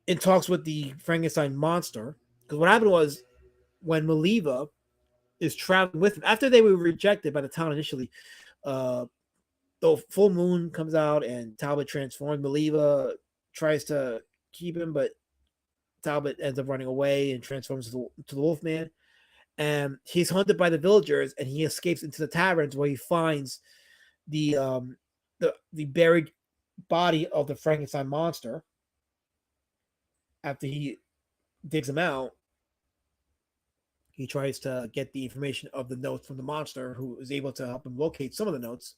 in talks with the Frankenstein monster. Because what happened was, when Maliva is traveling with him, after they were rejected by the town initially, the full moon comes out and Talbot transforms. Maliva tries to keep him, but Talbot ends up running away and transforms to the Wolfman. And he's hunted by the villagers, and he escapes into the taverns where he finds the buried body of the Frankenstein monster. After he digs him out, he tries to get the information of the notes from the monster, who is able to help him locate some of the notes.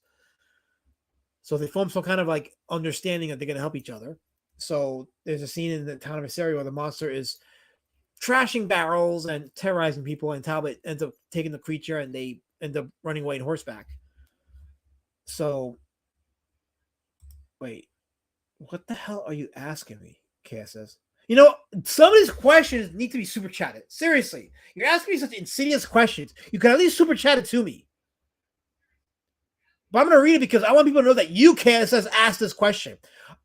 So they form some kind of like understanding that they're going to help each other. So there's a scene in the town of Assyria where the monster is trashing barrels and terrorizing people, and Talbot ends up taking the creature, and they end up running away on horseback. So, wait, what the hell are you asking me? Kaya says. You know, some of these questions need to be super chatted. Seriously, you're asking me such insidious questions. You can at least super chat it to me. But I'm going to read it because I want people to know that you, Kaya says, asked this question.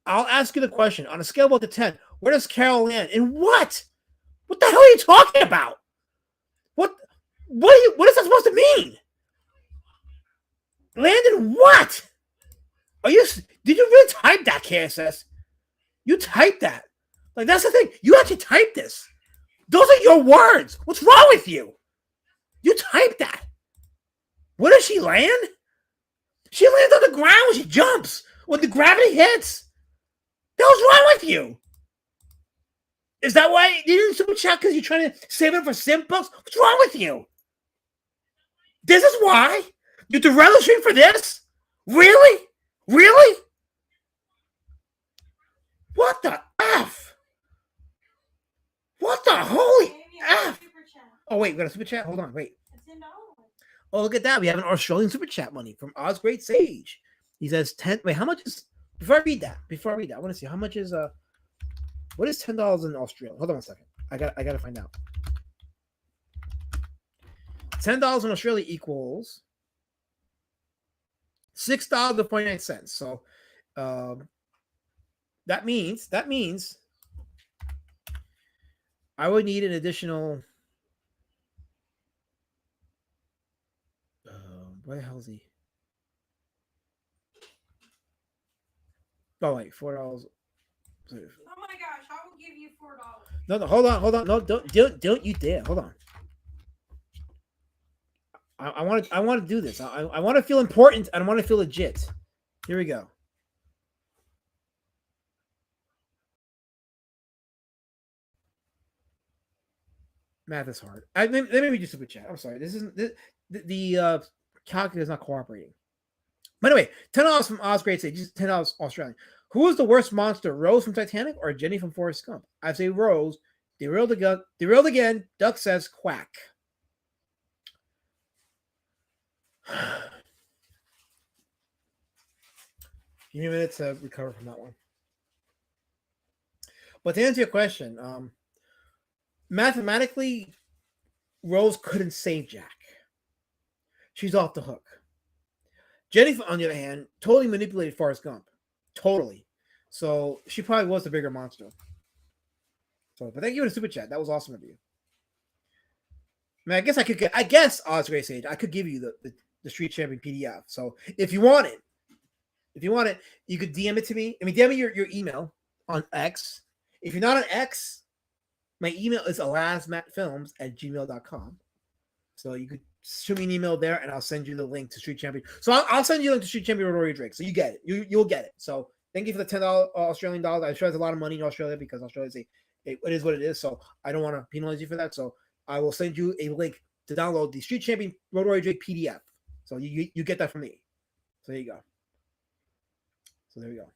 I'll ask you the question. On a scale of 1 to 10, where does Carol land? In what? What the hell are you talking about? What is that supposed to mean? Land in what? Did you really type that, KSS? You typed that. Like, that's the thing. You actually typed this. Those are your words. What's wrong with you? You typed that. Where does she land? She lands on the ground when she jumps. When the gravity hits. The hell's wrong with you? Is that why you didn't super chat because you're trying to save it for sim books? What's wrong with you? This is why? You derail the stream for this? Really? Really? What the F? What the holy F? Oh, wait, we got a super chat? Hold on, wait. Oh, look at that. We have an Australian super chat money from Oz Great Sage. He says 10. Wait, how much is. Before I read that, I want to see how much is. What is $10 in Australia? Hold on 1 second. I got to find out. $10 in Australia equals $6.49. So that means I would need an additional. Where the hell is he? Oh wait, $4. Oh my gosh, I will give you $4. No, hold on. No, don't you dare. Hold on. I want to do this. I want to feel important. I want to feel legit. Here we go. Math is hard. Let me read you super chat. I'm sorry. This isn't the calculator is not cooperating. By the way, $10 from Oz Great Sage, $10 Australian. Who is the worst monster, Rose from Titanic or Jenny from Forrest Gump? I say Rose. Derailed again. Duck says quack. Give me a minute to recover from that one. But to answer your question, mathematically, Rose couldn't save Jack. She's off the hook. Jenny, on the other hand, totally manipulated Forrest Gump. Totally. So she probably was the bigger monster. So, but thank you for the super chat. That was awesome of you. I mean, I guess Oz Grace Age, I could give you the Street Champion PDF. So if you want it, you could DM it to me. I mean, DM me your email on X. If you're not on X, my email is alasmattfilms@gmail.com. So you could shoot me an email there, and I'll send you the link to Street Champion. So I'll send you a link to Street Champion Rory Drake. So you get it. You'll get it. So thank you for the $10 Australian dollars. I'm sure there's a lot of money in Australia because Australia is it is what it is. So I don't want to penalize you for that. So I will send you a link to download the Street Champion Rory Drake PDF. So you get that from me. So there you go. So there we go.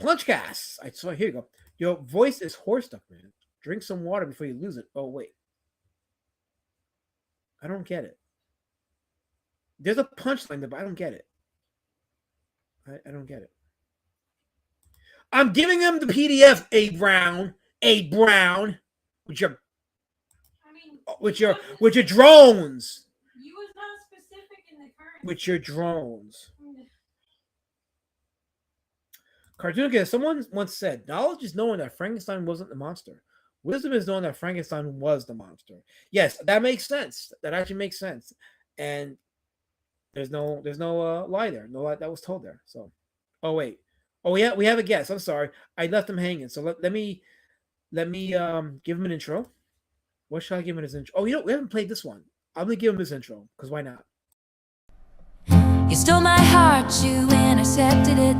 Plunchcast. Here you go. Your voice is hoarse stuff, man. Drink some water before you lose it. Oh, wait. I don't get it. There's a punchline there, but I don't get it. I don't get it. I'm giving them the PDF, A Brown, with your drones. You was not specific in the current. With your drones. Cartoon, someone once said, knowledge is knowing that Frankenstein wasn't the monster. Wisdom is knowing that Frankenstein was the monster. Yes, that makes sense. That actually makes sense. And there's no lie there. No lie that was told there. So, oh wait, Oh yeah, we have a guest. I'm sorry, I left him hanging. So let me give him an intro. What should I give him his intro? Oh, we haven't played this one. I'm gonna give him his intro because why not? You stole my heart, you intercepted it.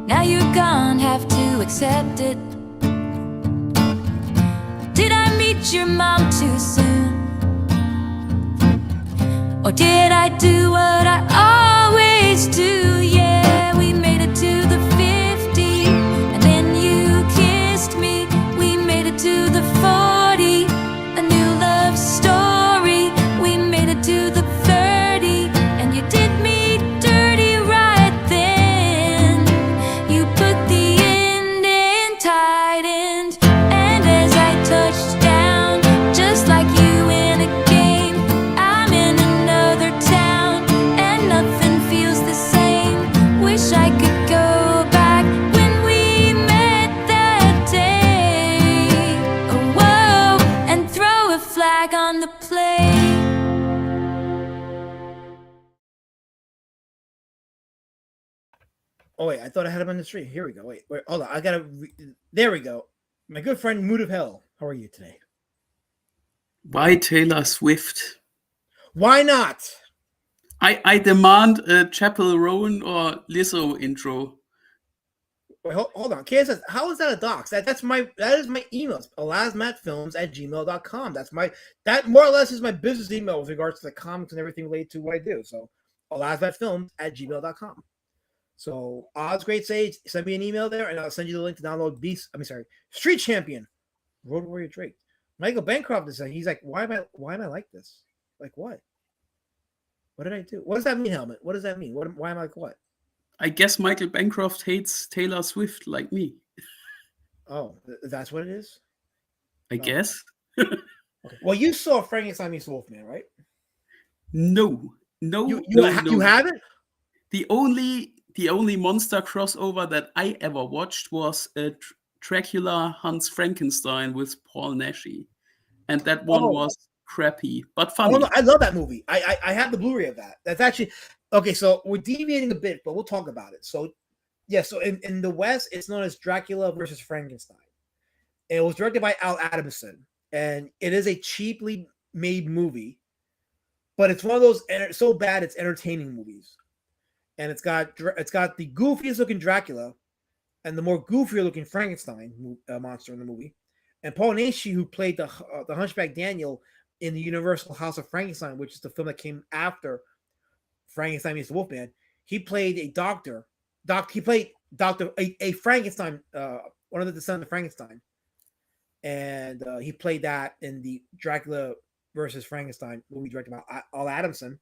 Now you're gone, have to accept it. Did I meet your mom too soon? Or did I do what I always do? Yeah, we made it to the 50, and then you kissed me. We made it to the 40, a new love story. We made it to the 30, and you did me dirty right then. You put the end in tight end, and as I touched down, just like you in a game, I'm in another town, and nothing feels the same. Wish I could go back when we met that day. Oh, whoa, and throw a flag on the play. Oh wait, I thought I had him on the street. Here we go. Wait, hold on. I gotta. There we go. My good friend Mood of Hell. How are you today? Why Taylor Swift? Why not? I demand a Chapel Roan or Lizzo intro. Wait, hold on. Kay says, how is that a dox? That is my email. alasmatfilms@gmail.com. That more or less is my business email with regards to the comics and everything related to what I do. So alasmatfilms@gmail.com. So Oz Great Sage, send me an email there and I'll send you the link to download Street Champion, Road Warrior Drake. Michael Bancroft is saying, he's like, why am I like this? Like what? What did I do? What does that mean, Helmet? What does that mean? Why am I like what? I guess Michael Bancroft hates Taylor Swift like me. Oh, that's what it is? I guess. Okay. Well, you saw Frankenstein meets Wolfman, right? No. You haven't? The only monster crossover that I ever watched was Dracula Hunts Frankenstein with Paul Naschy, and that one was crappy but funny. Oh, no, I love that movie. I have the Blu-ray of that. That's actually okay. So we're deviating a bit, but we'll talk about it. So yeah, so in the West, it's known as Dracula versus Frankenstein. And it was directed by Al Adamson, and it is a cheaply made movie, but it's one of those so bad it's entertaining movies. And it's got the goofiest looking Dracula and the more goofier looking Frankenstein monster in the movie, and Paul Naschy, who played the Hunchback Daniel in the Universal House of Frankenstein, which is the film that came after Frankenstein meets the Wolfman. He played a doctor. He played a Frankenstein, one of the descendants of Frankenstein, and he played that in the Dracula versus Frankenstein movie directed by Al Adamson.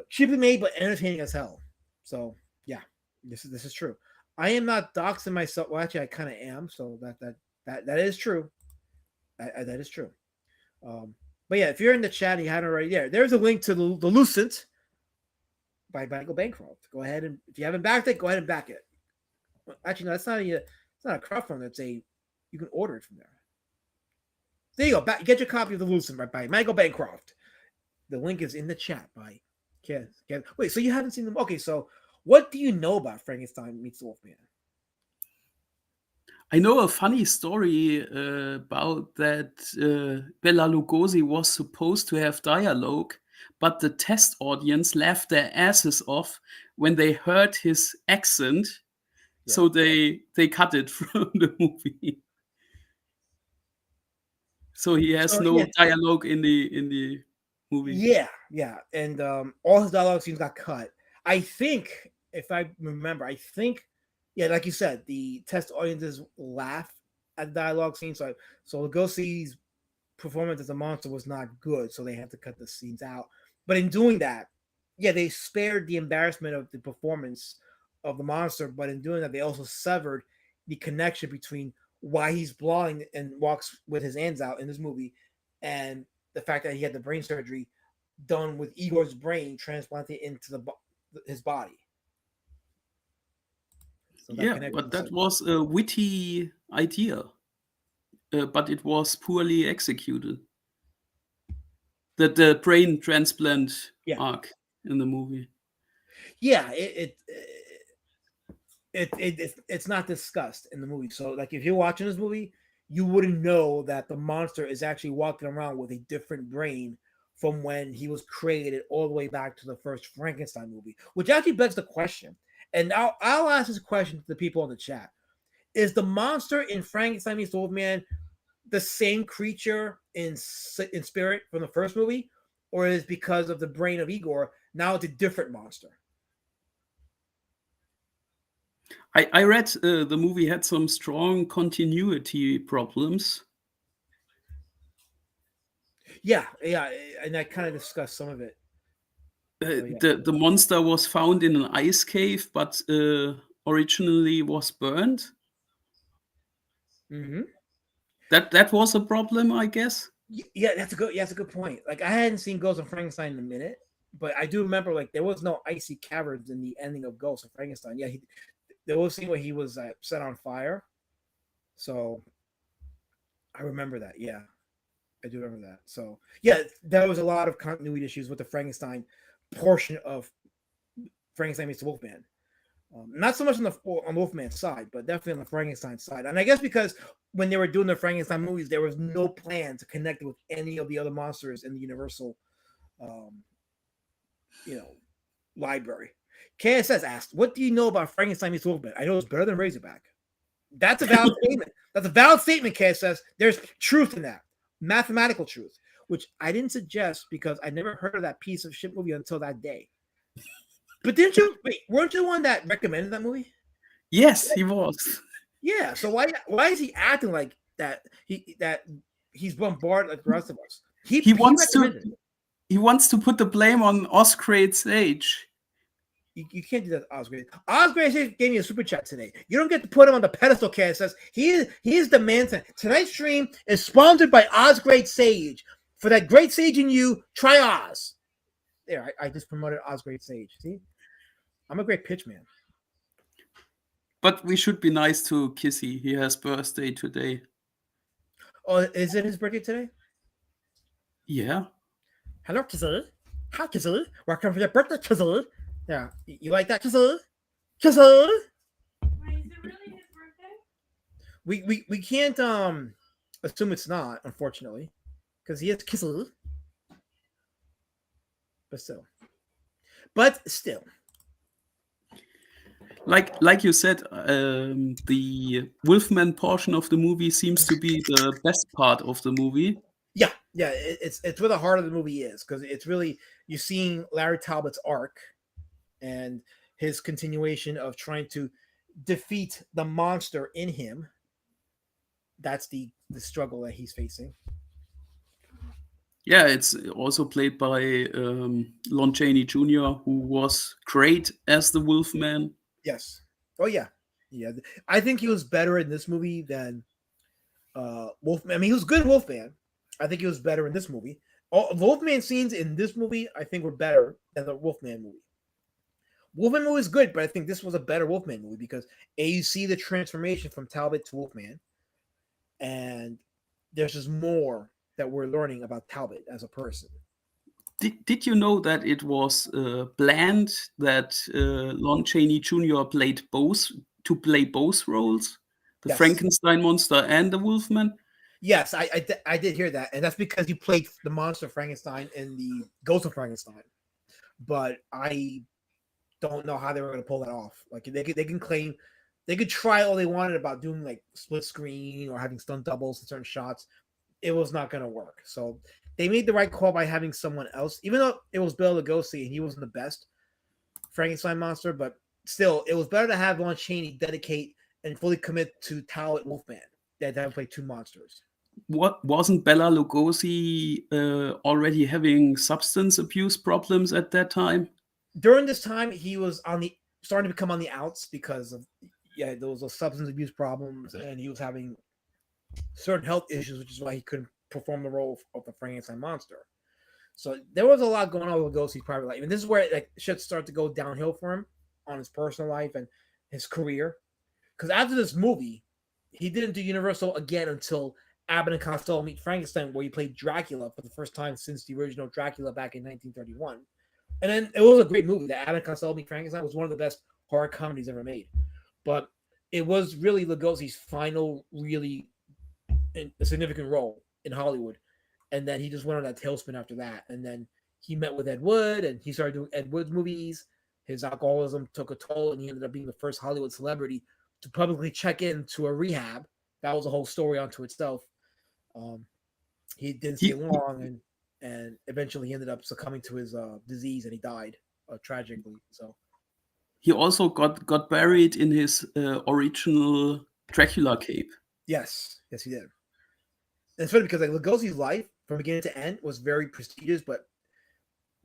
Cheaply made, but entertaining as hell. So yeah, this is true. I am not doxing myself. Well, actually, I kind of am. So that is true. That is true. But yeah, if you're in the chat, and you haven't already, there's a link to the Lucent by Michael Bancroft. Go ahead, and if you haven't backed it, go ahead and back it. Actually, no, it's not a crowdfund. You can order it from there. There you go. Get your copy of the Lucent by Michael Bancroft. The link is in the chat by. Wait, so you haven't seen them? Okay, so what do you know about Frankenstein meets the Wolfman? I know a funny story about that Bela Lugosi was supposed to have dialogue, but the test audience laughed their asses off when they heard his accent, so they cut it from the movie. So he has no dialogue in the movie. Yeah, and all his dialogue scenes got cut. I think, if I remember, like you said, the test audiences laugh at the dialogue scenes. So Lugosi's performance as a monster was not good, so they had to cut the scenes out. But in doing that, they spared the embarrassment of the performance of the monster. But in doing that, they also severed the connection between why he's blind and walks with his hands out in this movie and the fact that he had the brain surgery done with Igor's brain transplanted into his body. So but that was a witty idea, but it was poorly executed. The brain transplant arc in the movie. Yeah, It's not discussed in the movie. So like if you're watching this movie, you wouldn't know that the monster is actually walking around with a different brain from when he was created all the way back to the first Frankenstein movie, which actually begs the question. And I'll ask this question to the people in the chat: is the monster in Frankenstein meets Wolfman the same creature in spirit from the first movie, or is because of the brain of Igor now it's a different monster? I read the movie had some strong continuity problems. Yeah, and I kind of discussed some of it. The monster was found in an ice cave, but originally was burned. Mm-hmm. That was a problem, I guess. Yeah, that's a good point. Like I hadn't seen Ghost of Frankenstein in a minute, but I do remember like there was no icy caverns in the ending of Ghost of Frankenstein. Yeah, there was a scene where he was set on fire. So I remember that. Yeah, I do remember that. So yeah, there was a lot of continuity issues with the Frankenstein portion of Frankenstein meets the Wolfman. Not so much on Wolfman's side, but definitely on the Frankenstein side. And I guess because when they were doing the Frankenstein movies, there was no plan to connect it with any of the other monsters in the Universal, um, library. KSS asked, "What do you know about Frankenstein meets Wolfman?" I know it's better than Razorback. That's a valid statement. That's a valid statement, KSS. There's truth in that, mathematical truth, which I didn't suggest because I never heard of that piece of shit movie until that day. But weren't you the one that recommended that movie? Yes, he was. Yeah. So why is he acting like that? He's bombarded like the rest of us. He wants to put the blame on Osgrade Sage. You can't do that, Osgrade. Osgrade Sage gave me a super chat today. You don't get to put him on the pedestal, KSS. He is the man. Tonight's stream is sponsored by Osgrade Sage. For that great sage in you, try Oz. There, I just promoted Osgrade Sage. See, I'm a great pitch man. But we should be nice to Kissy. He has birthday today. Oh, is it his birthday today? Yeah. Hello, Kissy. Hi, Kissy. Welcome for your birthday, Kissy. Yeah, you like that, Kissy? Kissy. Wait, is it really his birthday? We can't assume it's not, unfortunately, because he is Kissy. But still. Like you said, the Wolfman portion of the movie seems to be the best part of the movie. Yeah, it's where the heart of the movie is, because it's really you're seeing Larry Talbot's arc and his continuation of trying to defeat the monster in him. That's the struggle that he's facing. Yeah, it's also played by Lon Chaney Jr., who was great as the Wolfman. Yes. Oh yeah. I think he was better in this movie than Wolfman. I mean, he was good Wolfman. I think he was better in this movie. All Wolfman scenes in this movie, I think, were better than the Wolfman movie. Wolfman movie is good, but I think this was a better Wolfman movie because you see the transformation from Talbot to Wolfman, and there's just more that we're learning about Talbot as a person. Did you know that it was planned that Lon Chaney Jr. played both roles, the Yes. Frankenstein monster and the Wolfman? Yes, I did hear that, and that's because he played the monster Frankenstein in the Ghost of Frankenstein. But I don't know how they were going to pull that off. Like they can claim, they could try all they wanted about doing like split screen or having stunt doubles in certain shots. It was not going to work. So they made the right call by having someone else, even though it was Bela Lugosi and he wasn't the best Frankenstein monster, but still, it was better to have Lon Chaney dedicate and fully commit to Talbot Wolfman than to have play two monsters. What wasn't Bela Lugosi already having substance abuse problems at that time? During this time, he was starting to become on the outs because of those substance abuse problems, and he was having certain health issues, which is why he couldn't perform the role of the Frankenstein monster. So there was a lot going on with Lugosi's private life, and this is where like shit started to go downhill for him on his personal life and his career. Because after this movie, he didn't do Universal again until Abbott and Costello Meet Frankenstein, where he played Dracula for the first time since the original Dracula back in 1931. And then it was a great movie. The Abbott and Costello Meet Frankenstein was one of the best horror comedies ever made. but it was really Lugosi's final, really a significant role in Hollywood, and then he just went on that tailspin after that, and then he met with Ed Wood, and he started doing Ed Wood movies. His alcoholism took a toll, and he ended up being the first Hollywood celebrity to publicly check into a rehab. That was a whole story unto itself. He didn't stay long, and eventually he ended up succumbing to his disease, and he died tragically. So he also got buried in his original Dracula cape. yes, he did. And it's funny because like Lugosi's life from beginning to end was very prestigious, but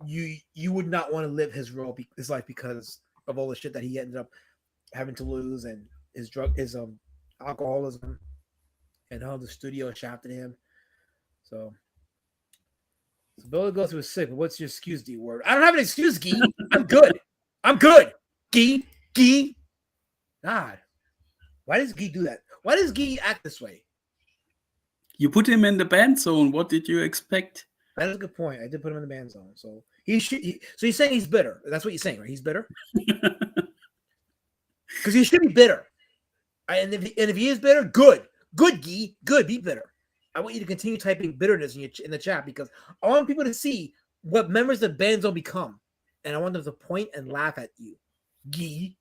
you would not want to live his life because of all the shit that he ended up having to lose, and his alcoholism, and how the studio shafted him. So Bill Lugosi was sick. But what's your excuse, D word? I don't have an excuse, Gee. I'm good. Gee. God, why does Gee do that? Why does Gee act this way? You put him in the band zone. What did you expect? That is a good point. I did put him in the band zone. So so he's saying he's bitter. That's what you're saying, right? He's bitter? Because he should be bitter. And if he is bitter, good. Good, Gee. Good, be bitter. I want you to continue typing bitterness in the chat, because I want people to see what members of the band zone become. And I want them to point and laugh at you. Gee.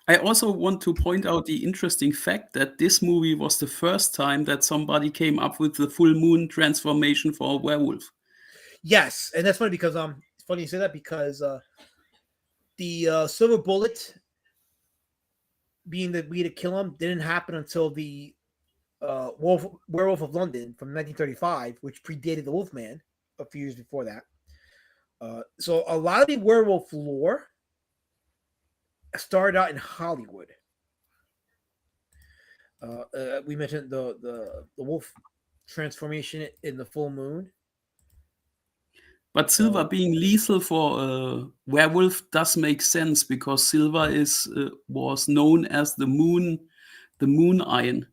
I also want to point out the interesting fact that this movie was the first time that somebody came up with the full moon transformation for a werewolf. Yes, and that's funny because it's funny you say that, because the silver bullet being the way to kill him didn't happen until the Werewolf of London from 1935, which predated the Wolfman a few years before that. So a lot of the werewolf lore started out in Hollywood. We mentioned the wolf transformation in the full moon. But silver being lethal for a werewolf does make sense, because silver was known as the moon iron.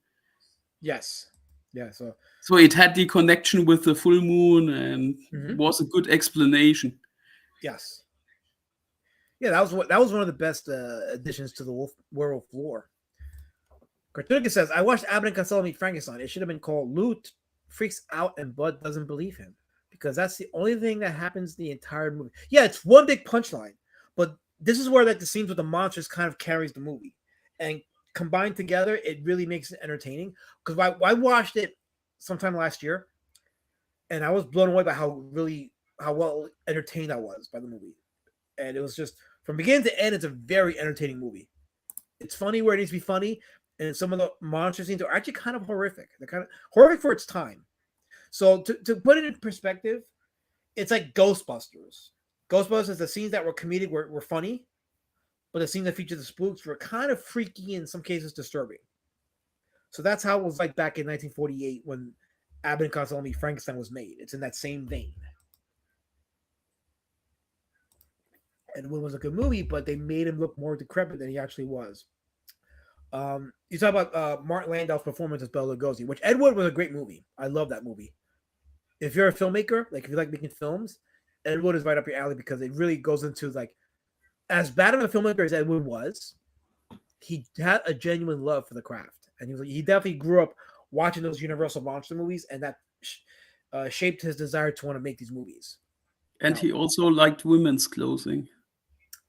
Yes. Yeah. So it had the connection with the full moon, and was a good explanation. Yes. Yeah, that was one of the best additions to the werewolf lore. Cartunica says, I watched Abbott and Costello meet Frankenstein. It should have been called Loot Freaks Out and Bud Doesn't Believe Him, because that's the only thing that happens the entire movie. Yeah, it's one big punchline, but this is where like the scenes with the monsters kind of carries the movie, and combined together, it really makes it entertaining. Because I watched it sometime last year, and I was blown away by how well entertained I was by the movie. And it was just from beginning to end, it's a very entertaining movie. It's funny where it needs to be funny, and some of the monster scenes are actually kind of horrific. They're kind of horrific for its time. So to put it in perspective, it's like Ghostbusters. Ghostbusters, the scenes that were comedic were funny, but the scenes that featured the spooks were kind of freaky, in some cases disturbing. So that's how it was like back in 1948 when Abbott and Costello meet Frankenstein was made. It's in that same vein. And it was a good movie, but they made him look more decrepit than he actually was. You talk about Martin Landau's performance as Bela Lugosi, which Ed Wood was a great movie. I love that movie. If you're a filmmaker, like if you like making films, Ed Wood is right up your alley, because it really goes into like, as bad of a filmmaker as Ed Wood was, he had a genuine love for the craft, and he definitely grew up watching those Universal monster movies, and that shaped his desire to want to make these movies. And he also liked women's clothing.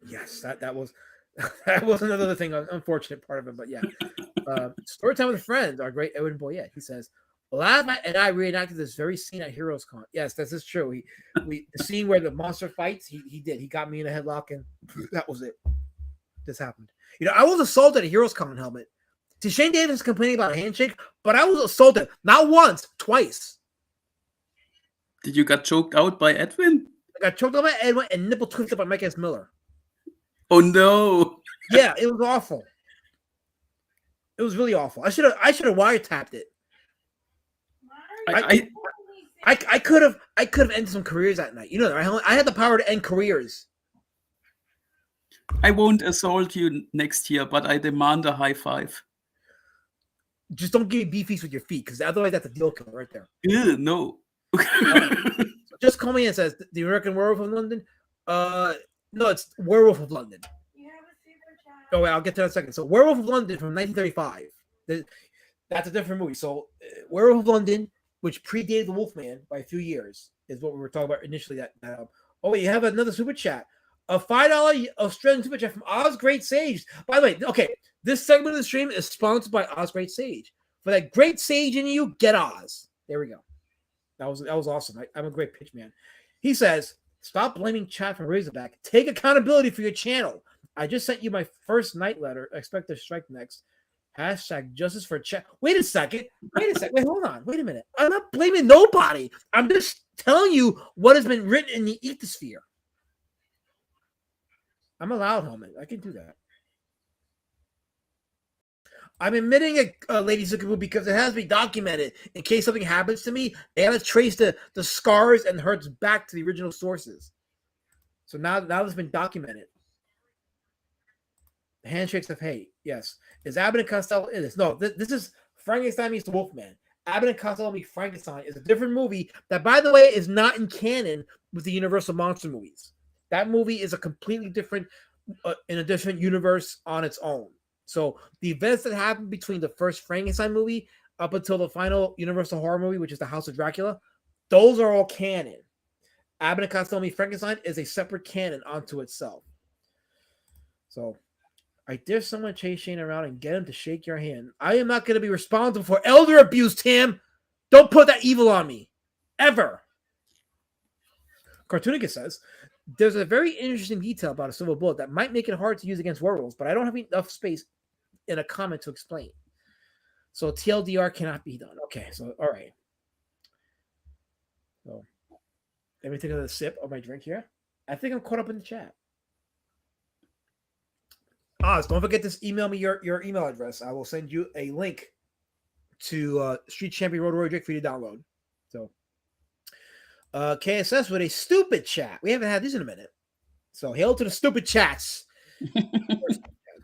Yes, that was another thing, unfortunate part of it, but yeah. Storytime with Friends, our great Edwin Boyette, he says, Last night and I reenacted this very scene at Heroes Con. Yes, this is true. The scene where the monster fights, he did. He got me in a headlock, and that was it. This happened. I was assaulted at Heroes Con helmet. See, Shane Davis is complaining about a handshake, but I was assaulted not once, twice. Did you get choked out by Edwin? I got choked out by Edwin and nipple twisted by Mike S. Miller. Oh no! Yeah, it was awful. It was really awful. I should have wiretapped it. I could have ended some careers that night. I had the power to end careers. I won't assault you next year, but I demand a high five. Just don't give me beefies with your feet, because otherwise that's a deal killer right there. Ew, no. Just call me and says the American Werewolf of London. No, it's Werewolf of London. You have a super chat. Oh, wait, I'll get to that in a second. So, Werewolf of London from 1935. That's a different movie. So, Werewolf of London, which predated the Wolfman by a few years, is what we were talking about initially. Oh, wait, you have another super chat. A $5 Australian super chat from Oz Great Sage. By the way, okay, this segment of the stream is sponsored by Oz Great Sage. For that great sage in you, get Oz. There we go. That was awesome. I'm a great pitch man. He says, stop blaming chat for Razorback. Take accountability for your channel. I just sent you my first night letter. Expect to strike next. Hashtag justice for chat. Wait a second. Wait, hold on. Wait a minute. I'm not blaming nobody. I'm just telling you what has been written in the ethosphere. I'm a loud helmet. I can do that. I'm admitting it, Lady Zuckerberg, because it has to be documented. In case something happens to me, they have to trace the scars and hurts back to the original sources. So now it's been documented. Handshakes of hate. Yes. Is Abbott and Costello in this? No, this is Frankenstein meets the Wolfman. Abbott and Costello meet Frankenstein is a different movie that, by the way, is not in canon with the Universal Monster movies. That movie is a completely different, in a different universe on its own. So the events that happened between the first Frankenstein movie up until the final Universal horror movie, which is The House of Dracula, those are all canon. Abbott and Costello meet Frankenstein is a separate canon unto itself. So I dare someone chase Shane around and get him to shake your hand. I am not going to be responsible for elder abuse, Tim. Don't put that evil on me. Ever. Cartoonica says, there's a very interesting detail about a silver bullet that might make it hard to use against werewolves, but I don't have enough space in a comment to explain. So TLDR cannot be done. Okay, so all right. So let me take another sip of my drink here. I think I'm caught up in the chat. Oz, don't forget to email me your email address. I will send you a link to Street Champion Road Warrior Drake for you to download. So KSS with a stupid chat. We haven't had these in a minute. So hail to the stupid chats.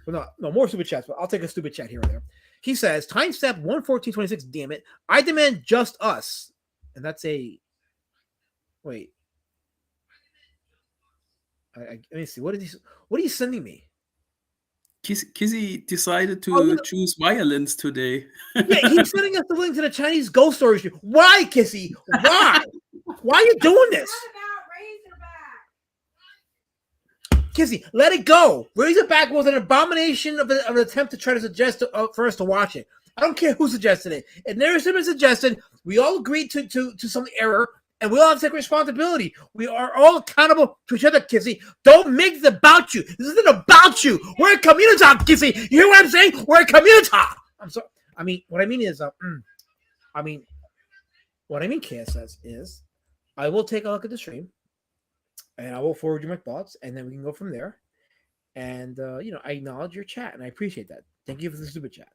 No, more stupid chats, but I'll take a stupid chat here or there. He says, time step 11426, damn it. I demand just us. And that's a wait. Let me see. What are you sending me? Kizzy decided to choose violence today. Yeah, he's sending us the link to the Chinese ghost story stream. Why, Kissy? Why? Why are you doing this? What about Razorback? Kissy, let it go. Razorback was an abomination of an attempt to try to suggest for us to watch it. I don't care who suggested it. It never should have been suggested. We all agreed to some error, and we all have to take responsibility. We are all accountable to each other, Kissy. Don't make this about you. This isn't about you. We're a community, Kissy. You hear what I'm saying? We're a community. I'm sorry. I mean, what I mean is, what I mean, KSS, is I will take a look at the stream, and I will forward you my thoughts, and then we can go from there. And, I acknowledge your chat, and I appreciate that. Thank you for the super chat.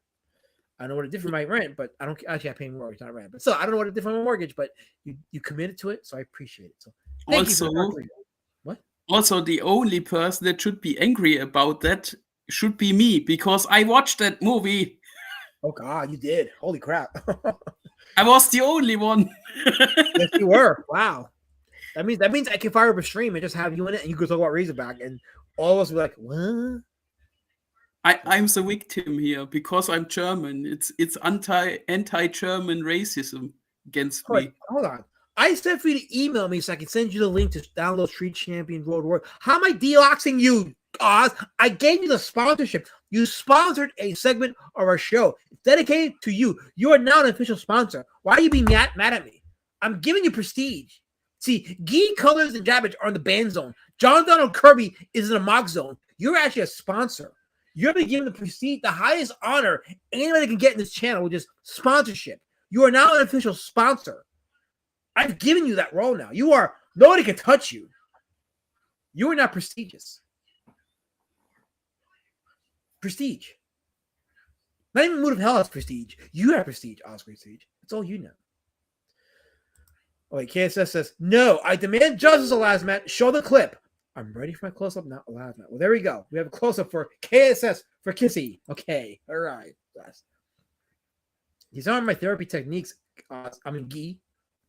I know what it did for my rent, but I don't actually I pay mortgage, not rent. But still, I don't know what it did for my mortgage, but you committed to it, so I appreciate it. So thank you for what? Also, the only person that should be angry about that should be me, because I watched that movie. Oh God, you did! Holy crap! I was the only one. Yes, you were. Wow. That means I can fire up a stream and just have you in it, and you could talk about Razorback, and all of us were like, "What?" I'm the victim here because I'm German. It's anti-German racism against me. Hold on. I said for you to email me so I can send you the link to download Street Champion Road Warrior. How am I deoxing you, Oz? I gave you the sponsorship. You sponsored a segment of our show. It's dedicated to you. You are now an official sponsor. Why are you being mad at me? I'm giving you prestige. See, Gee, Colors, and Jabbage are in the ban zone. John Donald Kirby is in the mock zone. You're actually a sponsor. You're being given the prestige, the highest honor anybody can get in this channel, which is sponsorship. You are now an official sponsor. I've given you that role now. Nobody can touch you. You are not prestigious. Prestige. Not even Mood of Hell has prestige. You have prestige, Oscar Prestige. That's all you know. Oh, wait, KSS says, no, I demand justice, Elasmat. Show the clip. I'm ready for my close-up now. Well, there we go. We have a close-up for KSS for Kissy. Okay. All right. These aren't my therapy techniques. Gee.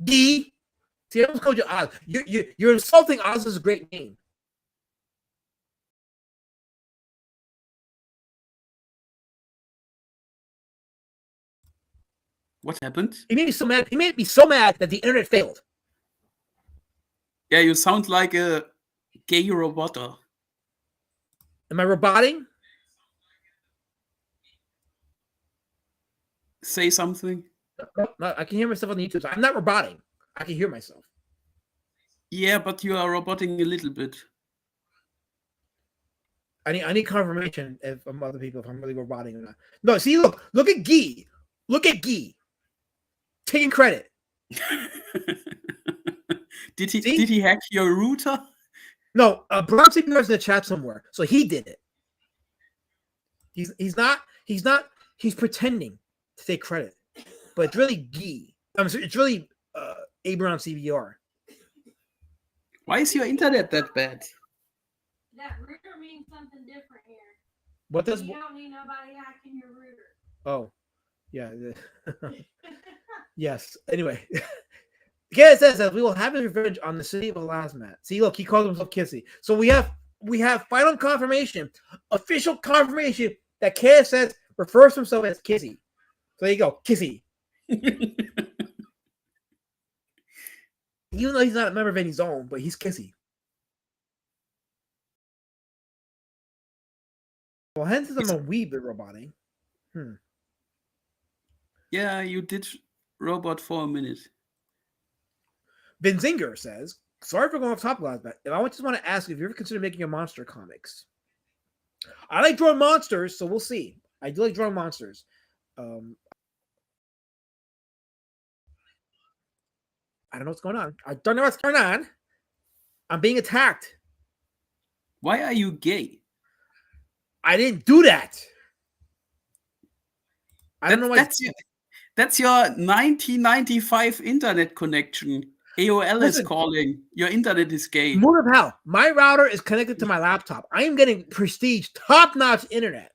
See, I almost called you Oz. You're insulting Oz's great name. What happened? He made me so mad. He made me so mad that the internet failed. Yeah, you sound like a gay roboter. Am I roboting? Say something. No, I can hear myself on the YouTube. So I'm not roboting. I can hear myself. Yeah, but you are roboting a little bit. I need confirmation from other people if I'm really roboting or not. No, see, look at Guy. Look at Guy. Taking credit. Did he hack your router? No, Brown CPR is in the chat somewhere, so he did it. He's pretending to take credit, but it's really Guy. It's really Abraham CBR. Why is your internet that bad? That router means something different here. What does? You don't need nobody hacking your router. Oh, yeah. Yes. Anyway, Garrett says that we will have his revenge on the city of Elasmat. See, look, he calls himself Kissy. So we have final confirmation, official confirmation that KSS refers to himself as Kissy. So there you go, Kissy. Even though he's not a member of any zone, but he's Kissy. Well, hence I'm a wee bit roboting. Yeah, you did robot for a minute. Benzinger says, sorry for going off topic like that. I just want to ask if you ever consider making your monster comics. I like drawing monsters, so we'll see. I do like drawing monsters. I don't know what's going on. I don't know what's going on. I'm being attacked. Why are you gay? I didn't do that. I don't know why. That's your 1995 internet connection. AOL is calling. Your internet is gay. Moon of hell. My router is connected to my laptop. I am getting prestige, top-notch internet.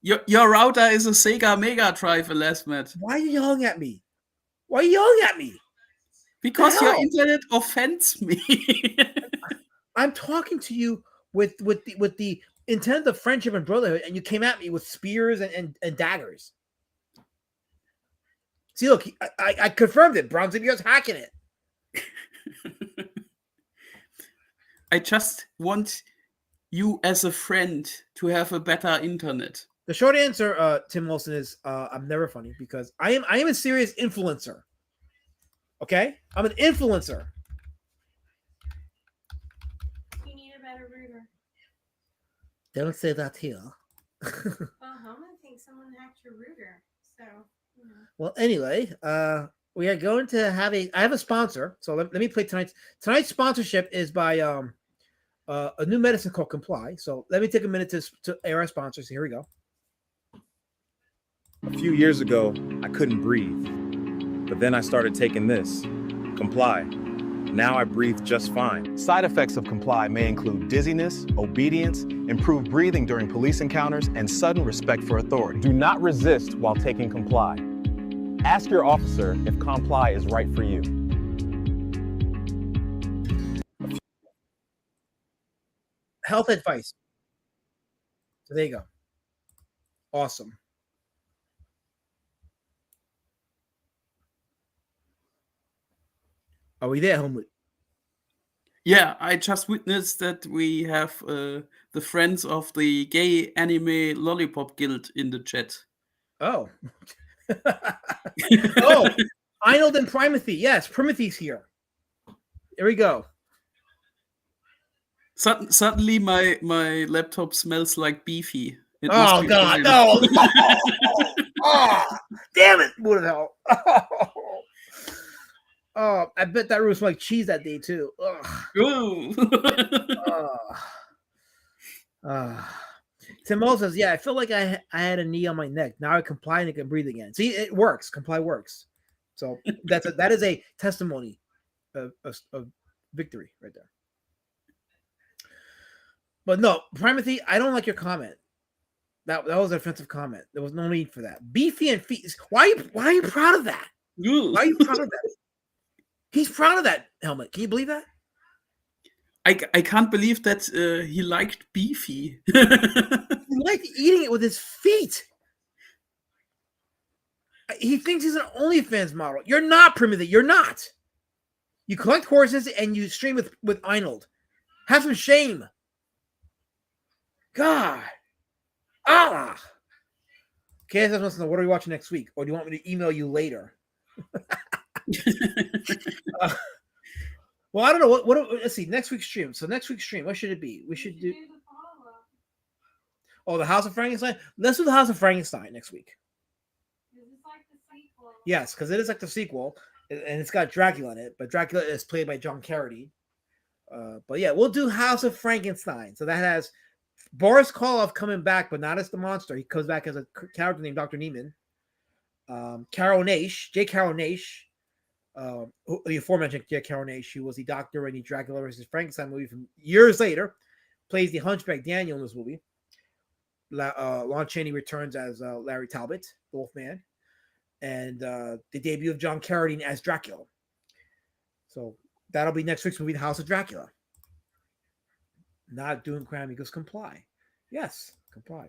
Your router is a Sega Mega Drive, Elasmat. Why are you yelling at me? Why are you yelling at me? Because your internet offends me. I'm talking to you with the intent of friendship and brotherhood, and you came at me with spears and daggers. See, look, I confirmed it. Brown CBR's hacking it. I just want you as a friend to have a better internet. The short answer, Tim Wilson, is I'm never funny because I am a serious influencer. Okay? I'm an influencer. You need a better router. Don't say that here. Well, Homa thinks someone hacked your router. So, you know. Well, anyway, we are going to have I have a sponsor. So let me play tonight's sponsorship is by a new medicine called Comply. So let me take a minute to air our sponsors. Here we go. A few years ago, I couldn't breathe. But then I started taking this, Comply. Now I breathe just fine. Side effects of Comply may include dizziness, obedience, improved breathing during police encounters, and sudden respect for authority. Do not resist while taking Comply. Ask your officer if Comply is right for you. Health advice. So there you go. Awesome. Are we there, Homewood? Yeah, I just witnessed that we have the friends of the Gay Anime Lollipop Guild in the chat. Oh. Oh, Arnold and Primathy. Yes, Primathy's here. Here we go. Suddenly my laptop smells like beefy. Oh, God, no. Oh, damn it. What the hell? Oh, I bet that room smelled like cheese that day, too. Tim Mo says, yeah, I feel like I had a knee on my neck. Now I comply and I can breathe again. See, it works. Comply works. So that is a testimony of victory right there. But no, Primathy, I don't like your comment. That was an offensive comment. There was no need for that. Beefy and feet. Why are you proud of that? Why are you proud of that? He's proud of that helmet. Can you believe that? I can't believe that he liked beefy. He liked eating it with his feet. He thinks he's an OnlyFans model. You're not, Primothy. You're not. You collect horses and you stream with Arnold. Have some shame. God. Allah. KSS wants to know, what are we watching next week? Or do you want me to email you later? Well, I don't know. What? Let's see. Next week's stream. So next week's stream, what should it be? We should do. Oh, the House of Frankenstein. Let's do the House of Frankenstein next week. Yes, because it is like the sequel, and it's got Dracula in it. But Dracula is played by John Carradine. But yeah, we'll do House of Frankenstein. So that has Boris Karloff coming back, but not as the monster. He comes back as a character named Dr. Neiman. Carol Naish, J. Carol Naish, the aforementioned J. Carol Naish, who was the doctor in the Dracula versus Frankenstein movie from years later, plays the Hunchback Daniel in this movie. Lon Chaney returns as Larry Talbot, the Wolfman, and the debut of John Carradine as Dracula. So that'll be next week's movie, The House of Dracula. Not doing crime, he goes, comply. Yes, comply.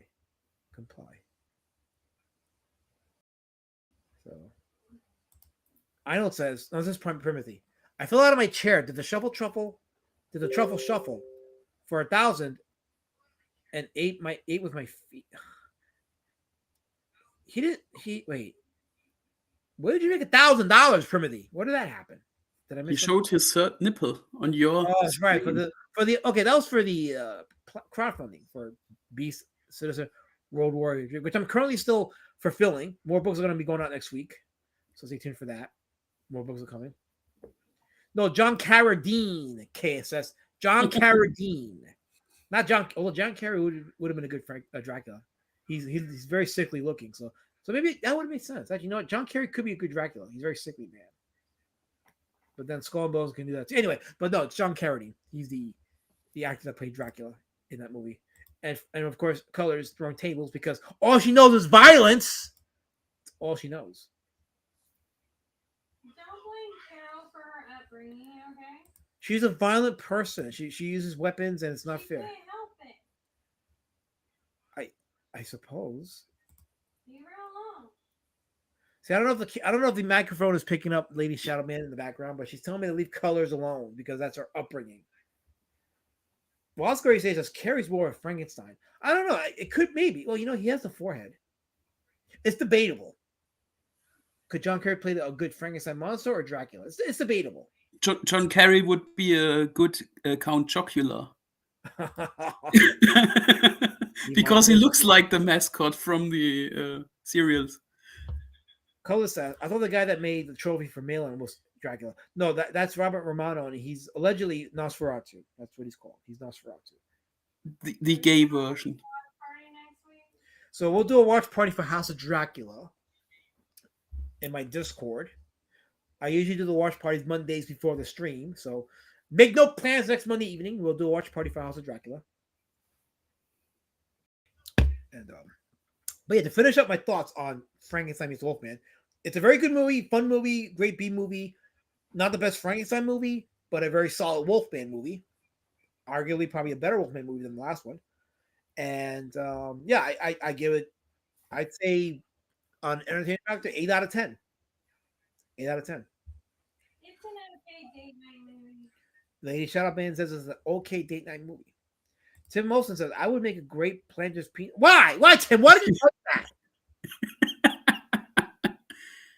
So Arnold says, no, this is Primothy. I fell out of my chair. Did the truffle shuffle for 1,000 and ate with my feet? Wait. Where did you make $1,000, Primothy? Where did that happen? Did I miss? He showed his third nipple on your. Oh, that's right. Okay, that was for the crowdfunding for Beast Citizen Road Warrior, which I'm currently still fulfilling. More books are going to be going out next week, so stay tuned for that. More books are coming. No, John Carradine, KSS. John Carradine, not John. Although John Carradine would have been a good Dracula. He's very sickly looking, so maybe that would have made sense. Actually, you know what? John Carradine could be a good Dracula. He's very sickly man. But then Skull and Bones can do that too. Anyway, but no, it's John Carradine. He's the actor that played Dracula in that movie. And of course, Colors throwing tables because all she knows is violence. That's all she knows. Don't blame Carol for her upbringing, okay? She's a violent person. She uses weapons and it's not fair. Can't help it. I suppose. Leave her alone. See, I don't know if the microphone is picking up Lady Shadow Man in the background, but she's telling me to leave Colors alone because that's her upbringing. Well, Scary says Carrie's more of Frankenstein. I don't know. It could maybe. Well, he has the forehead. It's debatable. Could John Carrey play a good Frankenstein monster or Dracula? It's debatable. John Carrey would be a good Count Chocula. Because he looks like the mascot from the serials. Color says, I thought the guy that made the trophy for Malin was Dracula. No, that's Robert Romano, and he's allegedly Nosferatu. That's what he's called. He's Nosferatu. The gay version. So we'll do a watch party for House of Dracula in my Discord. I usually do the watch parties Mondays before the stream, so make no plans next Monday evening. We'll do a watch party for House of Dracula. And but yeah, to finish up my thoughts on Frankenstein meets Wolfman, it's a very good movie, fun movie, great B movie. Not the best Frankenstein movie, but a very solid Wolfman movie. Arguably, probably a better Wolfman movie than the last one. And yeah, I give it, I'd say on entertainment factor, 8 out of 10. 8 out of 10. It's an okay date night movie. Lady Shadow Man says it's an okay date night movie. Tim Molson says, I would make a great Planters peanut. Why? Why, Tim? Why did you put that?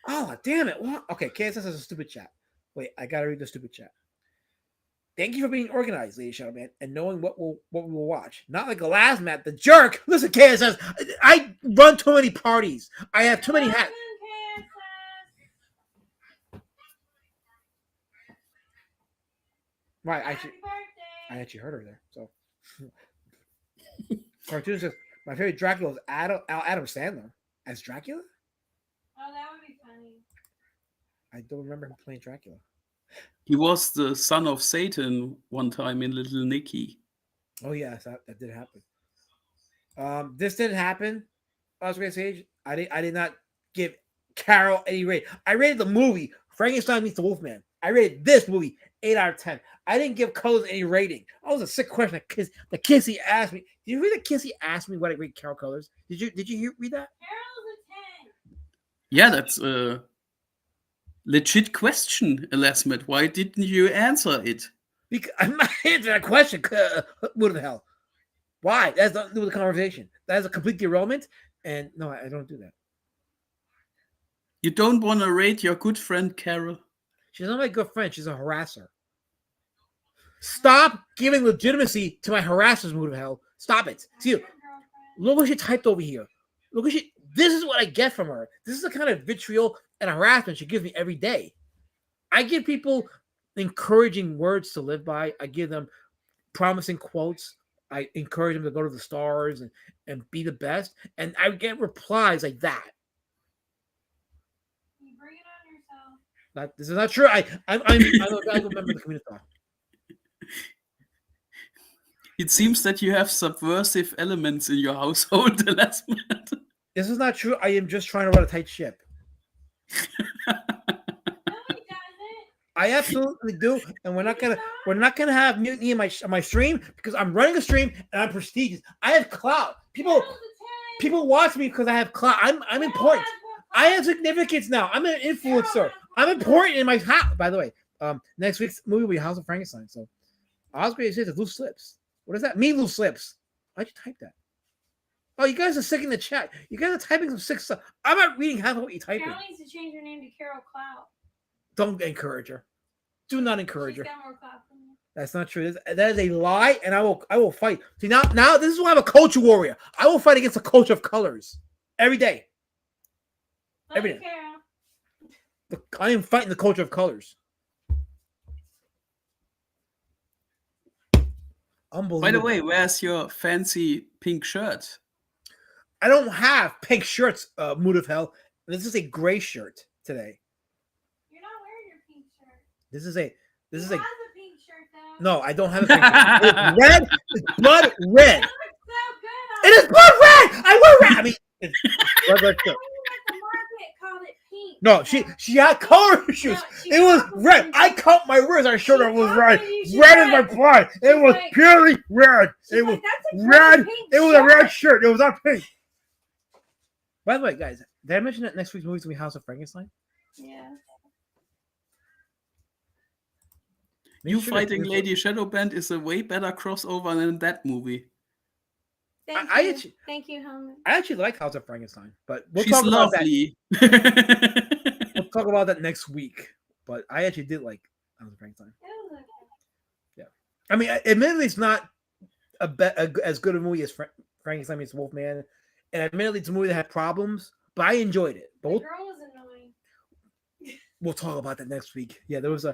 Oh, damn it. What? Okay, KSS has a stupid chat. Wait, I gotta read the stupid chat. Thank you for being organized, Lady Shadow Man, and knowing what we will watch. Not like a last Matt, the jerk. Listen, KSS, I run too many parties. I have too many hats. Right, I actually heard her there. So, Cartoon says my favorite Dracula is Adam Sandler as Dracula. Oh, that would be funny. I don't remember him playing Dracula. He was the son of Satan one time in Little Nicky. Oh yes, that did happen. This didn't happen. I was going to say I did not give Carol any rate. I rated the movie Frankenstein meets the Wolfman. I rated this movie 8 out of 10. I didn't give Colors any rating. That was a sick question. The Kissy asked me. Did you read the Kissy asked me what I rate Carol Colors? Did you read that? Carol's a 10. Yeah, that's a legit question, Elasmet. Why didn't you answer it? Because I'm not answering that question. What the hell? Why? That's nothing to do with the conversation. That is a completely irrelevant. And no, I don't do that. You don't want to rate your good friend Carol? She's not my good friend. She's a harasser. Stop giving legitimacy to my harassers, mood of hell. Stop it. See, look what she typed over here. Look what she. This is what I get from her. This is the kind of vitriol and harassment she gives me every day. I give people encouraging words to live by. I give them promising quotes. I encourage them to go to the stars and be the best. And I get replies like that. You bring it on yourself. This is not true. I'm a member of the community. It seems that you have subversive elements in your household, Elasmet. This is not true. I am just trying to run a tight ship. No, he doesn't. I absolutely do, and we're not gonna have mutiny in my stream because I'm running a stream and I'm prestigious. I have clout. People watch me because I have clout. I'm important. I have significance now. I'm an influencer. I'm important in my house. By the way, next week's movie will be House of Frankenstein. So I was going to say the loose slips. What does that mean, loose slips? Why'd you type that? Oh, you guys are sick in the chat. You guys are typing some sick stuff. I'm not reading half of what you're typing. Carol needs to change her name to Carol Clout. Don't encourage her. Do not encourage She's her. got more clout than you. That's not true. That is a lie, and I will fight. See now this is why I'm a culture warrior. I will fight against the culture of colors every day. Love Every you, day. Carol. I am fighting the culture of colors. Unbelievable. By the way, where's your fancy pink shirt? I don't have pink shirts, mood of hell. This is a gray shirt today. You're not wearing your pink shirt. This is a He has a pink shirt though. no. I don't have a pink shirt. It's red. It's blood red. It looks so good. It is blood red. I wear red. I mean, it's blood red shirt. Everyone at the market called it pink. No, she had color issues. It was red. I cut my wrist. I showed her it was red. Red is my blood. It was purely red. It was red. It was a red shirt. It was not pink. By the way, guys, did I mention that next week's movie is going to be House of Frankenstein? Yeah. You fighting Lady Shadowband is a way better crossover than that movie. Thank you, Helmet. I actually like House of Frankenstein, but we'll She's talk about lovely. that. We'll talk about that next week. But I actually did like House of Frankenstein. Yeah, I mean, admittedly, it's not as good a movie as Frankenstein meets Wolfman, and admittedly, it's a movie that had problems, but I enjoyed it. But The girl was annoying. we'll talk about that next week. Yeah, there's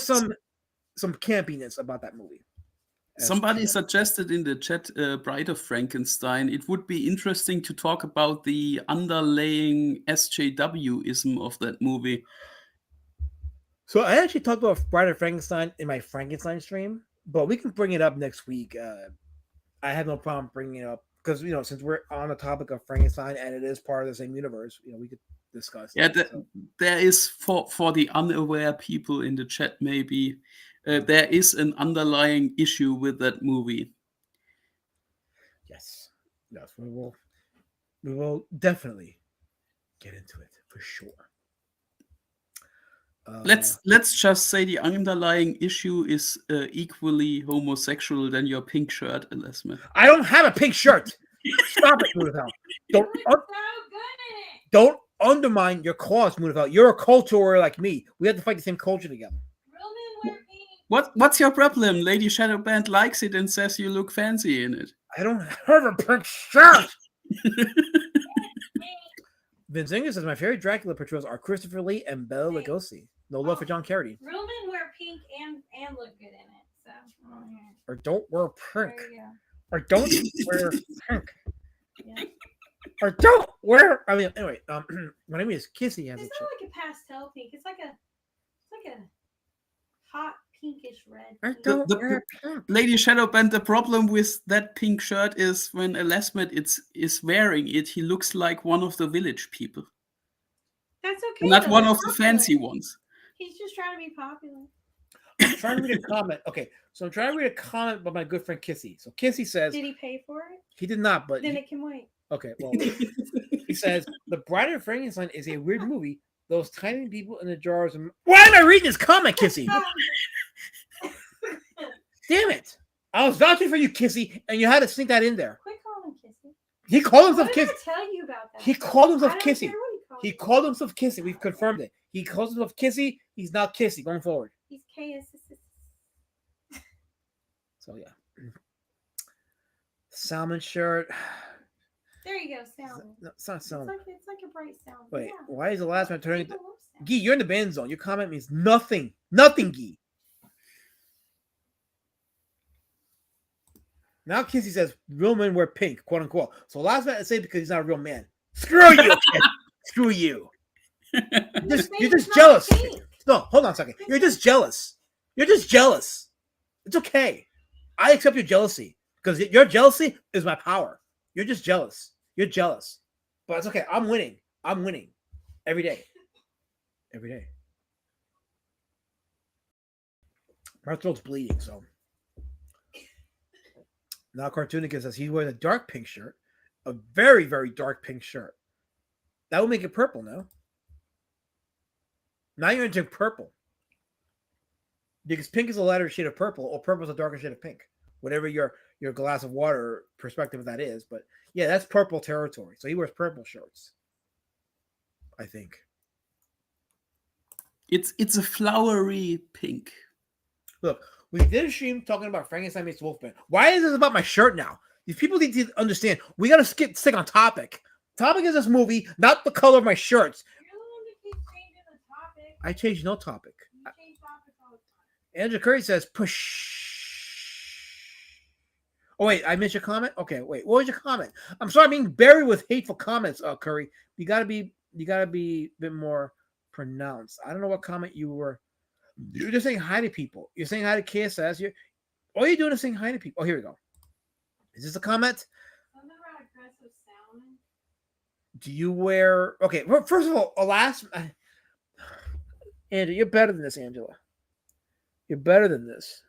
some campiness about that movie. Somebody suggested in the chat Bride of Frankenstein. It would be interesting to talk about the underlying SJW-ism of that movie. So I actually talked about Bride of Frankenstein in my Frankenstein stream, but we can bring it up next week. I have no problem bringing it up because since we're on the topic of Frankenstein and it is part of the same universe, we could discuss. Yeah, there is for the unaware people in the chat maybe. There is an underlying issue with that movie. Yes, we will definitely get into it for sure. Let's just say the underlying issue is equally homosexual than your pink shirt, Elasmet. I don't have a pink shirt. Stop it, Moonfell. Don't undermine your cause, Moonfell. You're a culture warrior like me. We have to fight the same culture together. What's your problem? Lady Shadowband likes it and says you look fancy in it. I don't have a pink shirt. Vince Ingram says my favorite Dracula portrayals are Christopher Lee and Bela Lugosi. No love for John Carradine. Real men wear pink and look good in it. So. Or don't wear pink. There you go. Or don't wear pink. Yeah. Or don't wear. I mean, anyway. My name is Kissy. It's not like a pastel pink. It's like a hot pinkish red. Or don't wear pink. Lady Shadowband, the problem with that pink shirt is when Elasmet is wearing it, he looks like one of the village people. That's okay. Not one of the fancy ones. He's just trying to be popular. I'm trying to read a comment. Okay, so I'm trying to read a comment by my good friend Kissy. So Kissy says, did he pay for it? He did not, but then it can wait. Okay, well, He says The Bride of Frankenstein is a weird movie. Those tiny people in the jars. Why am I reading this comment, Kissy? Damn it! I was vouching for you, Kissy, and you had to sneak that in there. Quit calling Kissy. He called himself What did Kissy. I tell you about that? He called himself I don't Kissy. care what He calls called himself Kissy. We've confirmed it. He calls himself Kissy. He's not Kissy going forward. He's KS. So yeah. Salmon shirt. There you go, salmon. No, it's not salmon. It's like a bright salmon. Wait, Yeah. why is the last one turning? People love salmon. Gee, you're in the ban zone. Your comment means nothing. Nothing, Gee. Now Kissy says real men wear pink, quote unquote. So last man I say because he's not a real man. Screw you, kid. Screw you. You're just jealous. No, hold on a second. You're just jealous. You're just jealous. It's okay. I accept your jealousy because your jealousy is my power. You're just jealous. You're jealous. But it's okay. I'm winning. I'm winning. Every day. Every day. My throat's bleeding, so. Now Cartoonica says he's wearing a dark pink shirt. A very, very dark pink shirt. That would make it purple, no? Now you're into purple. Because pink is a lighter shade of purple, or purple is a darker shade of pink. Whatever your glass of water perspective of that is. But yeah, that's purple territory. So he wears purple shirts. I think. It's a flowery pink. Look, we did a stream talking about Frankenstein meets Wolfman. Why is this about my shirt now? These people need to understand. We got to stick on topic. Topic is this movie, not the color of my shirts. You're the one that keeps changing the topic. I changed no topic. You change topics all the time. Andrew Curry says push. Oh wait, I missed your comment. Okay, wait. What was your comment? I'm sorry, I'm being buried with hateful comments. Curry, you gotta be a bit more pronounced. I don't know what comment you were. You're just saying hi to people. You're saying hi to KSS. All you're doing is saying hi to people. Oh, here we go. Is this a comment? Something about aggressive salmon. Do you wear? Okay, well, first of all, alas, Andrew, you're better than this, Angela. You're better than this.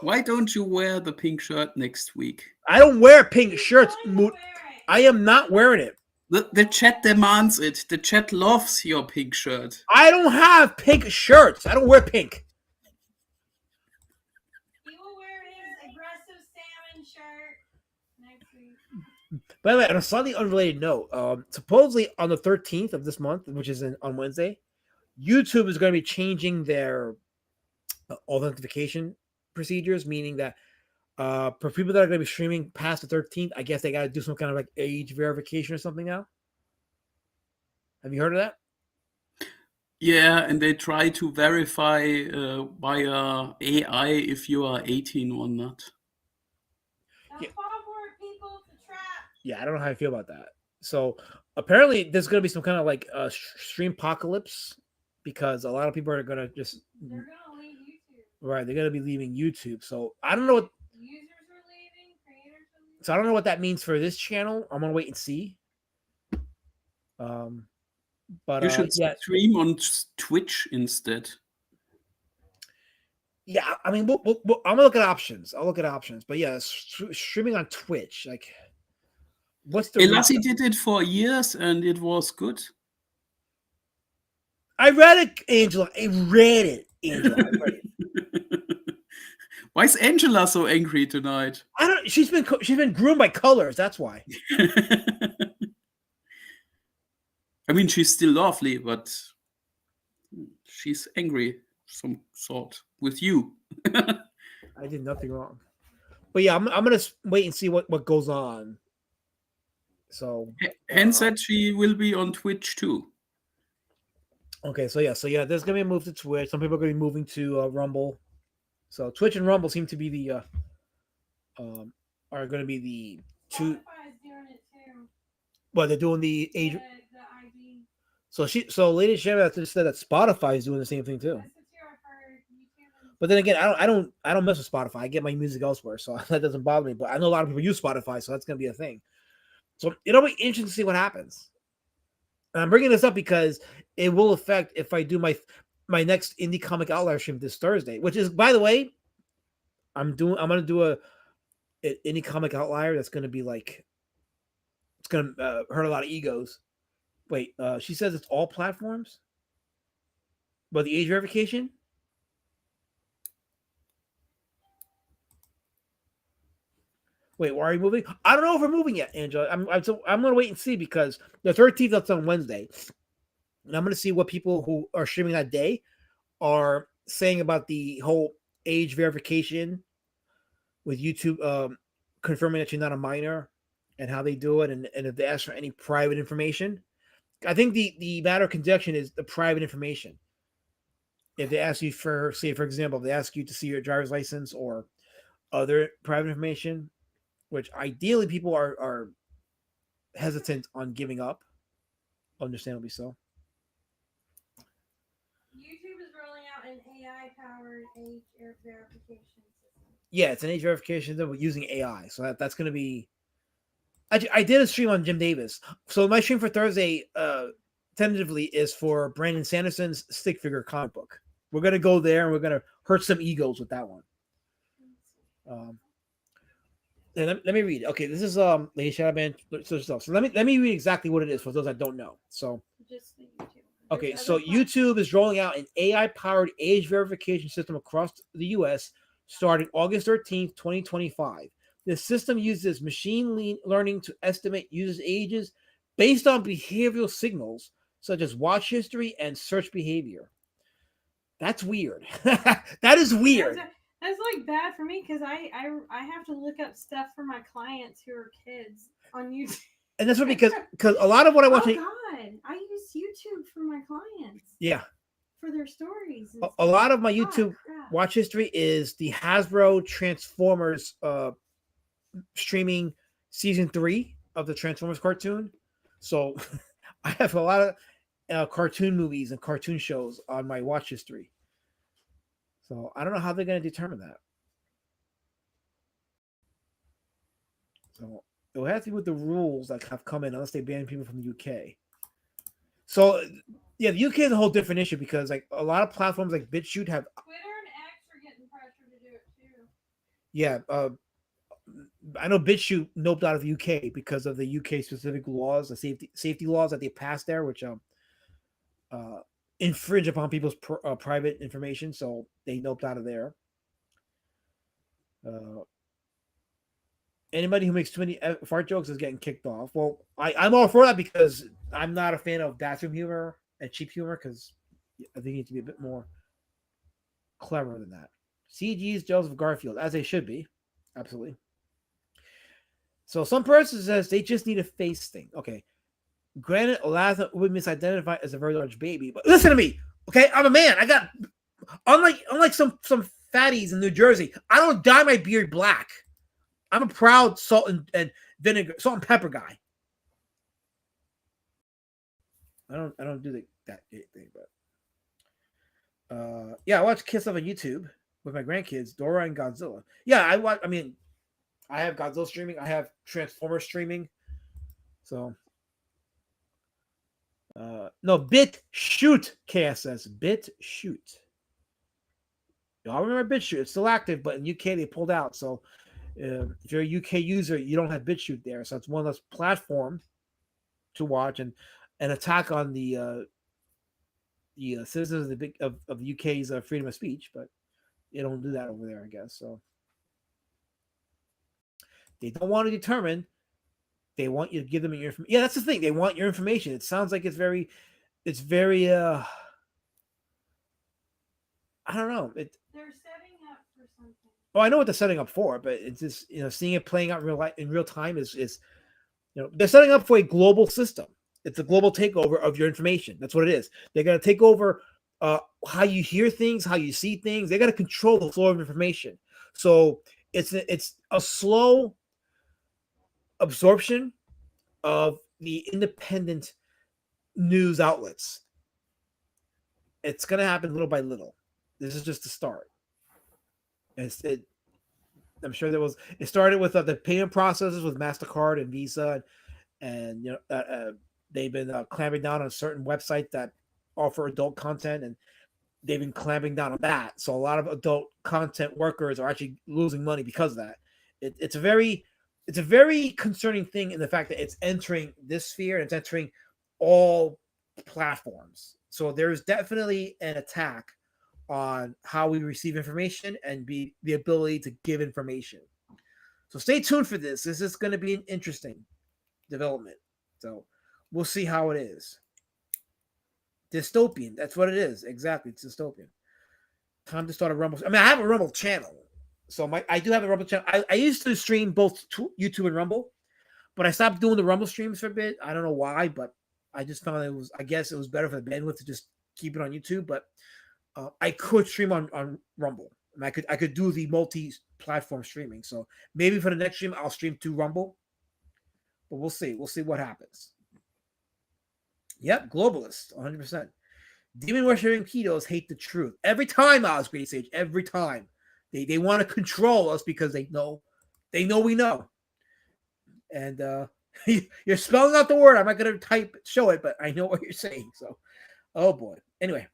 Why don't you wear the pink shirt next week? I don't wear pink shirts. I am not wearing it. The chat demands it. The chat loves your pink shirt. I don't have pink shirts. I don't wear pink. He will wear his aggressive salmon shirt next week. By the way, on a slightly unrelated note, supposedly on the 13th of this month, which is on Wednesday, YouTube is going to be changing their authentication procedures, meaning that for people that are going to be streaming past the 13th, I guess they got to do some kind of like age verification or something now. Have you heard of that? Yeah, and they try to verify via AI if you are 18 or not. Yeah. People to trap. Yeah, I don't know how I feel about that. So apparently there's going to be some kind of like stream apocalypse because a lot of people are going to just... They're going to leave YouTube. Right, they're going to be leaving YouTube. So I don't know what... Users are leaving, creators are leaving. So I don't know what that means for this channel. I'm going to wait and see. But You should stream on Twitch instead. Yeah, I mean, I'm gonna look at options. I'll look at options. But yeah, streaming on Twitch, like, what's the? Elassi did it for years, and it was good. I read it, Angela. I read it, Angela. I read it. Why is Angela so angry tonight? I don't. She's been groomed by colors. That's why. I mean, she's still lovely, but she's angry, some sort, with you. I did nothing wrong. But yeah, I'm gonna wait and see what goes on. So Hen said she will be on Twitch too. Okay, so yeah, there's gonna be a move to Twitch. Some people are gonna be moving to Rumble. So Twitch and Rumble seem to be the are gonna be the two. Spotify's doing it too. Well, they're doing the age. The ID. So Lady Shannon just said that Spotify is doing the same thing too. That's what I've heard. YouTube. But then again, I don't mess with Spotify. I get my music elsewhere, so that doesn't bother me. But I know a lot of people use Spotify, so that's gonna be a thing. So it'll be interesting to see what happens. And I'm bringing this up because it will affect if I do my. my next indie comic outlier stream this Thursday, which is, by the way, I'm gonna do an indie comic outlier that's gonna be like, it's gonna hurt a lot of egos. Wait, she says it's all platforms, but the age verification. Wait, why are you moving? I don't know if we're moving yet, Angela. I'm gonna wait and see, because the 13th, that's on Wednesday, and I'm gonna see what people who are streaming that day are saying about the whole age verification with YouTube confirming that you're not a minor, and how they do it, and if they ask for any private information. I think the matter of conjecture is the private information. If they ask you for, say, for example, if they ask you to see your driver's license or other private information, which ideally people are hesitant on giving up, understandably so. YouTube is rolling out an AI-powered age verification system. Yeah, it's an age verification that we're using AI, so that's going to be. I did a stream on Jim Davis, so my stream for Thursday, tentatively, is for Brandon Sanderson's stick figure comic book. We're going to go there and we're going to hurt some egos with that one. And let me read it. Okay, this is Lady Shadowman. So let me read exactly what it is for those that don't know. So Just the YouTube. okay, There's so other platforms. YouTube is rolling out an AI-powered age verification system across the U.S. starting August 13th, 2025. This system uses machine learning to estimate users' ages based on behavioral signals such as watch history and search behavior. That's weird. That is weird. That's like bad for me, because I have to look up stuff for my clients who are kids on YouTube. And that's what, because a lot of what I watch. Oh God, I use YouTube for my clients. Yeah. For their stories. A lot of my YouTube crap. watch history is the Hasbro Transformers streaming season 3 of the Transformers cartoon. So I have a lot of cartoon movies and cartoon shows on my watch history. So I don't know how they're going to determine that. So it will have to be with the rules that have come in, unless they ban people from the UK. So yeah, the UK is a whole different issue, because like a lot of platforms like BitChute have. Twitter and X are getting pressure to do it too. Yeah, I know BitChute noped out of the UK because of the UK specific laws, the safety laws that they passed there, which infringe upon people's private information. So they noped out of there. Anybody who makes too many fart jokes is getting kicked off. Well, I'm all for that, because I'm not a fan of bathroom humor and cheap humor, because I think you need to be a bit more clever than that. CG's Joseph Garfield, as they should be. Absolutely. So some person says they just need a face thing. Okay. Granted, Olathe would be misidentified as a very large baby, but listen to me. Okay, I'm a man. I got, unlike some fatties in New Jersey, I don't dye my beard black. I'm a proud salt and pepper guy. I don't do that thing, but yeah, I watch Kiss Stuff on YouTube with my grandkids, Dora and Godzilla. Yeah, I have Godzilla streaming. I have Transformers streaming. So no, BitChute, KS says. BitChute. Y'all remember BitChute? It's still active, but in UK they pulled out. So if you're a UK user, you don't have BitChute there. So it's one less platform to watch and attack on the citizens of the UK's freedom of speech, but they don't do that over there, I guess. So they don't want to determine. They want you to give them your information. Yeah, that's the thing. They want your information. It sounds like it's very I don't know. They're setting up for something. Oh, I know what they're setting up for, but it's just, seeing it playing out in real time is they're setting up for a global system. It's a global takeover of your information. That's what it is. They're going to take over how you hear things, how you see things. They got to control the flow of information. So it's a slow absorption of the independent news outlets. It's going to happen little by little. This is just the start. I'm sure it started with the payment processes with MasterCard and Visa, and they've been clamping down on certain websites that offer adult content, and they've been clamping down on that. So a lot of adult content workers are actually losing money because of that. It's a very concerning thing in the fact that it's entering this sphere and it's entering all platforms. So there's definitely an attack on how we receive information and the ability to give information. So stay tuned for this. This is going to be an interesting development. So we'll see how it is. Dystopian. That's what it is. Exactly. It's dystopian. Time to start a Rumble. I mean, I have a Rumble channel. So I do have a Rumble channel. I used to stream both YouTube and Rumble, but I stopped doing the Rumble streams for a bit. I don't know why, but I just found I guess it was better for the bandwidth to just keep it on YouTube. But I could stream on Rumble. I could do the multi-platform streaming. So maybe for the next stream, I'll stream to Rumble. But we'll see. We'll see what happens. Yep, globalist, 100%. Demon worshipping pedos hate the truth. Every time, Osprey Sage, every time. They want to control us because they know we know. And you're spelling out the word. I'm not going to show it, but I know what you're saying. So, oh boy. Anyway,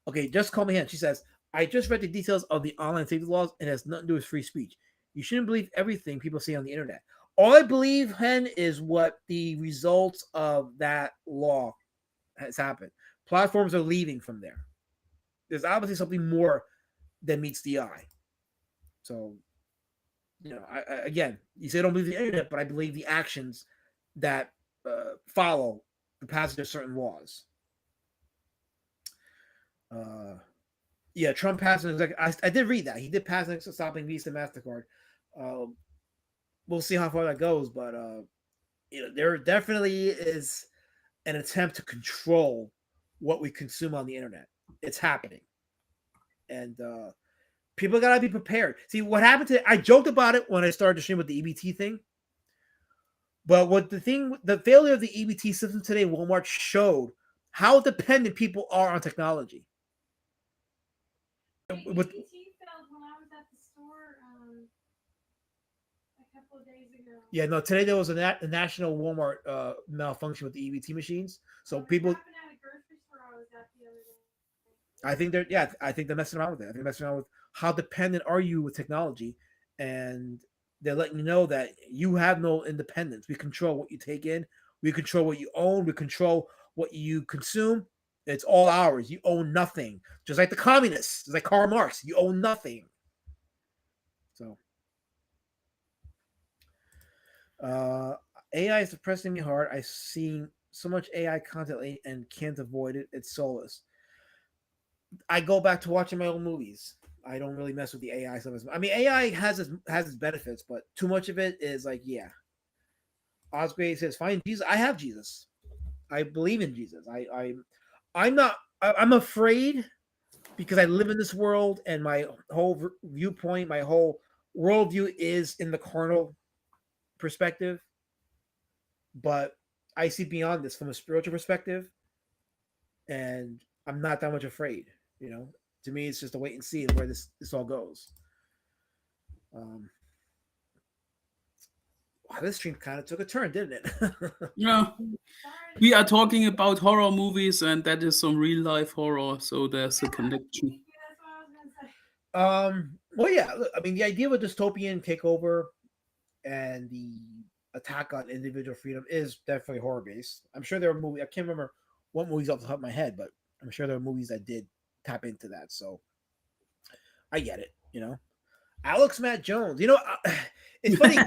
okay, just call me Hen. She says, I just read the details of the online safety laws and it has nothing to do with free speech. You shouldn't believe everything people say on the internet. All I believe, Hen, is what the results of that law has happened. Platforms are leaving from there. There's obviously something more than meets the eye. So, again, you say I don't believe the internet, but I believe the actions that follow the passage of certain laws. Trump passed an executive. I did read that. He did pass an executive stopping Visa and MasterCard. We'll see how far that goes, but there definitely is an attempt to control what we consume on the internet. It's happening, and people gotta be prepared. See what happened to. I joked about it when I started to stream with the EBT thing, but the failure of the EBT system today, Walmart showed how dependent people are on technology. EBT failed when I was at the store a couple of days ago. Yeah, no. Today there was a national Walmart malfunction with the EBT machines. So people. What happened at a grocery store I was at the other day? I think they're messing around with it. I think they're messing around with how dependent are you with technology, and they're letting you know that you have no independence. We control what you take in. We control what you own. We control what you consume. It's all ours. You own nothing. Just like the communists, just like Karl Marx, you own nothing. So, AI is depressing me hard. I've seen so much AI content lately and can't avoid it. It's soulless. I go back to watching my own movies. I don't really mess with the AI stuff. I mean, AI has its benefits, but too much of it is like, yeah. Osprey says, "Find Jesus." I have Jesus. I believe in Jesus. I'm afraid because I live in this world and my whole viewpoint, my whole worldview is in the carnal perspective. But I see beyond this from a spiritual perspective, and I'm not that much afraid. To me, it's just a wait and see where this all goes. Wow, this stream kind of took a turn, didn't it? Yeah. We are talking about horror movies, and that is some real life horror, so there's a connection. That's what I was gonna say. Well, yeah. I mean, the idea of a dystopian takeover and the attack on individual freedom is definitely horror based. I'm sure there are movies. I can't remember what movies off the top of my head, but I'm sure there are movies that did tap into that. So I get it. Alex Matt Jones. It's funny.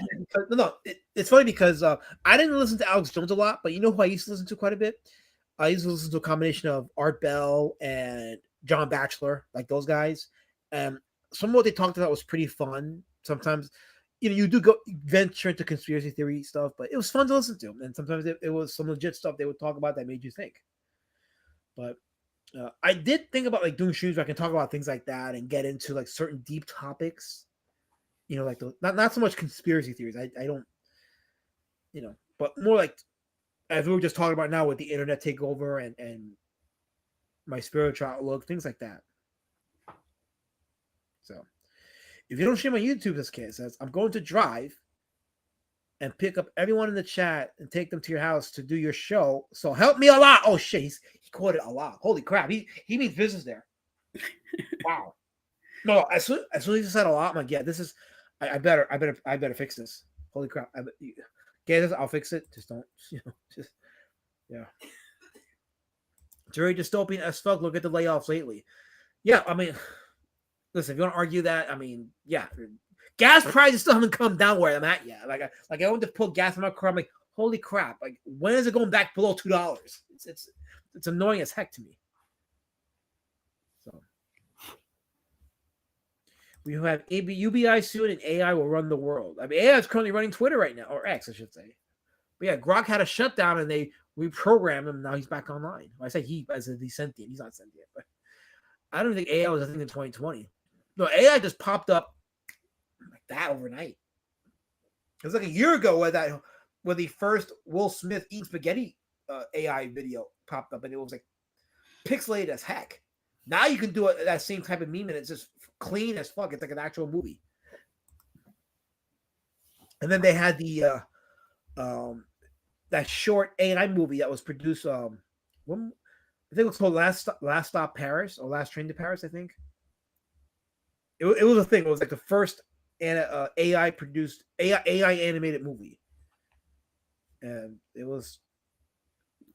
It's funny because I didn't listen to Alex Jones a lot, but you know who I used to listen to quite a bit? I used to listen to a combination of Art Bell and John Batchelor, like those guys. And some of what they talked about was pretty fun. Sometimes, you do go venture into conspiracy theory stuff, but it was fun to listen to. And sometimes it was some legit stuff they would talk about that made you think. But I did think about like doing streams where I can talk about things like that and get into like certain deep topics. Like not so much conspiracy theories. I don't, but more like as we were just talking about now with the internet takeover and my spiritual outlook, things like that. So if you don't stream on YouTube, this kid says, I'm going to drive and pick up everyone in the chat and take them to your house to do your show. So help me Allah. Oh shit, he quoted Allah. Holy crap. He means business there. Wow. No, as soon as you said a lot, I'm like, yeah, this is. I better fix this. Holy crap! Get this. I'll fix it. Just don't. Just yeah. It's very dystopian as fuck. Look at the layoffs lately. Yeah, I mean, listen, if you want to argue that, I mean, yeah, gas prices still haven't come down where I'm at yet. Like I went to put gas in my car. I'm like, holy crap! Like, when is it going back below $2? It's annoying as heck to me. So we have UBI soon, and AI will run the world. I mean, AI is currently running Twitter right now, or X, I should say. But yeah, Grok had a shutdown, and they reprogrammed him. Now he's back online. I say he as a sentient. He's not sentient, but I don't think AI was a thing in 2020. No, AI just popped up like that overnight. It was like a year ago where the first Will Smith eating spaghetti AI video popped up, and it was like pixelated as heck. Now you can do that same type of meme, and it's just clean as fuck. It's like an actual movie. And then they had the that short AI movie that was produced. When, I think it was called Last Stop Paris or Last Train to Paris. I think it was a thing. It was like the first AI produced AI animated movie, and it was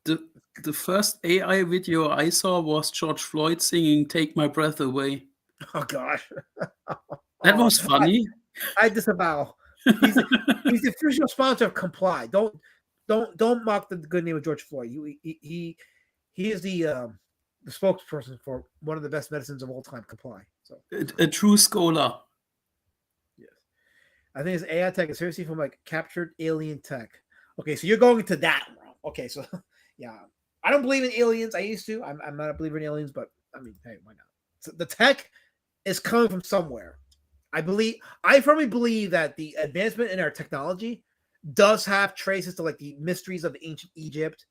the first AI video I saw was George Floyd singing "Take My Breath Away." oh gosh, That was funny. I disavow. He's the official sponsor of Comply. Don't mock the good name of George Floyd. He is the spokesperson for one of the best medicines of all time, Comply. So A true scholar. yes, I think it's AI tech is seriously from like captured alien tech. Okay, so you're going into that realm. Okay, so yeah, I don't believe in aliens. I used to. I'm not a believer in aliens, but I mean, hey, why not? So the tech is coming from somewhere. I firmly believe that the advancement in our technology does have traces to like the mysteries of ancient Egypt,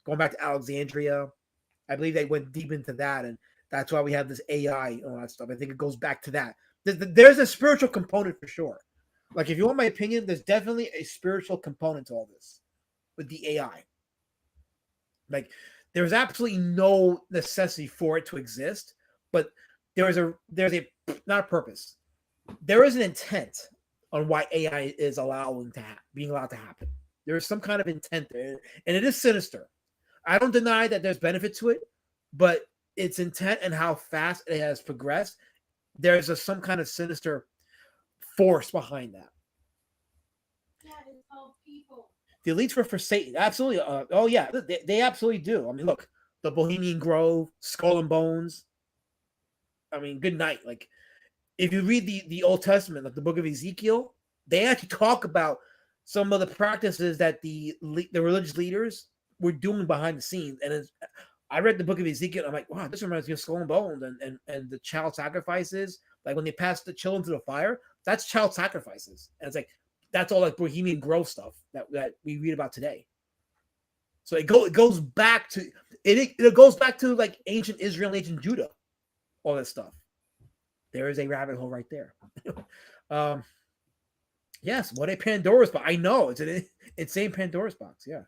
going back to Alexandria. I believe they went deep into that, and that's why we have this AI and all that stuff. I think it goes back to that. There's a spiritual component for sure. Like, if you want my opinion, there's definitely a spiritual component to all this with the AI. Like, there's absolutely no necessity for it to exist, but there's a not a purpose. There is an intent on why AI is being allowed to happen. There is some kind of intent there, and it is sinister. I don't deny that there's benefit to it, but its intent and how fast it has progressed, there's some kind of sinister force behind that. Yeah, it's called people. The elites were for Satan. Absolutely. Oh, yeah, they absolutely do. I mean, look, the Bohemian Grove, Skull and Bones. I mean, good night. Like, if you read the Old Testament, like the book of Ezekiel, they actually talk about some of the practices that the religious leaders were doing behind the scenes. And I read the book of Ezekiel, and I'm like, wow, this reminds me of Skull and Bones and the child sacrifices. Like when they pass the children to the fire, that's child sacrifices. And it's like, that's all like Bohemian Grove stuff that we read about today. So it goes back to it goes back to like ancient Israel, ancient Judah, all that stuff. There is a rabbit hole right there. Yes, what a Pandora's box. I know it's an insane Pandora's box. Yeah,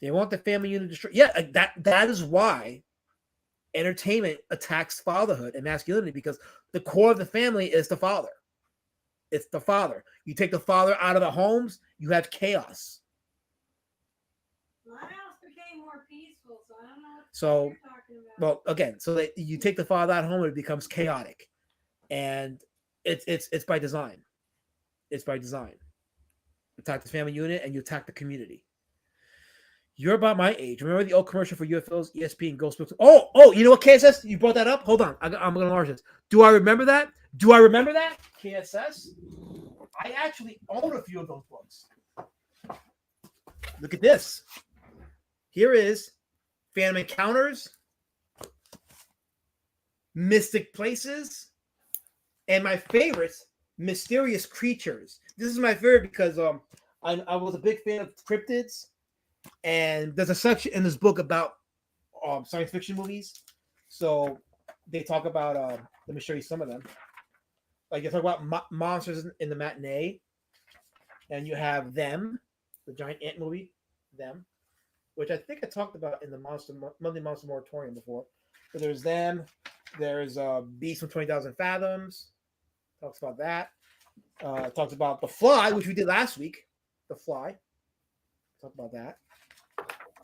they want the family unit destroyed. Yeah, that is why entertainment attacks fatherhood and masculinity, because the core of the family is the father. It's the father. You take the father out of the homes, you have chaos. My house became more peaceful, so I don't know what So, you're talking about. well, again, so that you take the father out of home, it becomes chaotic, and it's by design. It's by design. Attack the family unit, and you attack the community. You're about my age. Remember the old commercial for UFOs, ESP, and Ghostbusters? Oh, you know what, KSS? You brought that up? Hold on. I'm going to enlarge this. Do I remember that? KSS? I actually own a few of those books. Look at this. Here is Phantom Encounters, Mystic Places, and my favorites, Mysterious Creatures. This is my favorite because I was a big fan of cryptids. And there's a section in this book about science fiction movies. So they talk about, let me show you some of them. Like you talk about monsters in the matinee. And you have Them, the giant ant movie, Them, which I think I talked about in the Monthly Monster Moratorium before. So there's them. There's Beast from 20,000 Fathoms. Talks about that. Talks about The Fly, which we did last week. The Fly. Talk about that.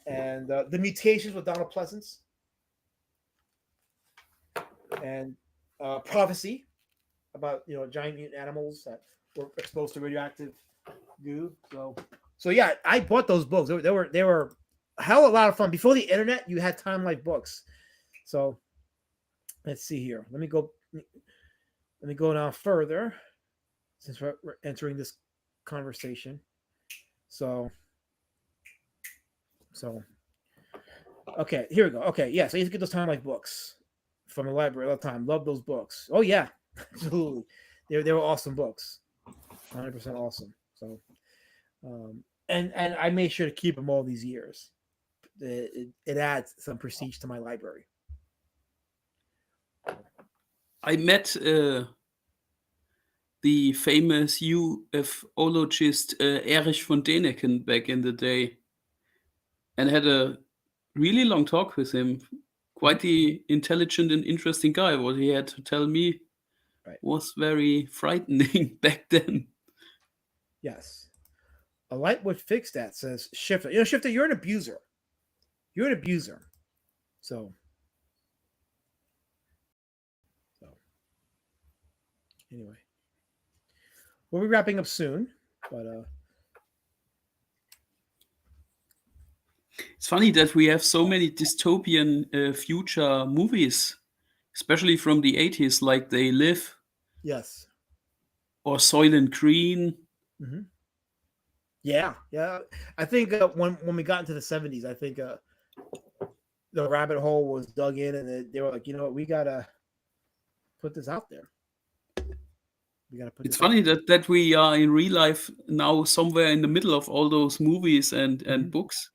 And The Mutations with Donald Pleasance. And Prophecy, about giant mutant animals that were exposed to radioactive goo. So yeah, I bought those books. They were a hell of a lot of fun. Before the internet, you had Time Life books. So let's see here. Let me go now further, since we're entering this conversation. So okay, here we go. Okay, yeah. So you have to get those Time Life books from the library all the time. Love those books. Oh yeah, absolutely. They were awesome books. 100% awesome. So, and I made sure to keep them all these years. It adds some prestige to my library. I met the famous ufologist Erich von Däniken back in the day, and had a really long talk with him. Quite the intelligent and interesting guy. What he had to tell me was very frightening back then. Yes. A light would fix that, says Shifter. Shifter, you're an abuser. You're an abuser. So anyway, we'll be wrapping up soon, but it's funny that we have so many dystopian future movies, especially from the 80s, like They Live. Yes. Or Soylent Green. Mm-hmm. Yeah. I think when we got into the 70s, I think the rabbit hole was dug in, and they were like, we gotta put this out there. It's funny that we are in real life now somewhere in the middle of all those movies and books.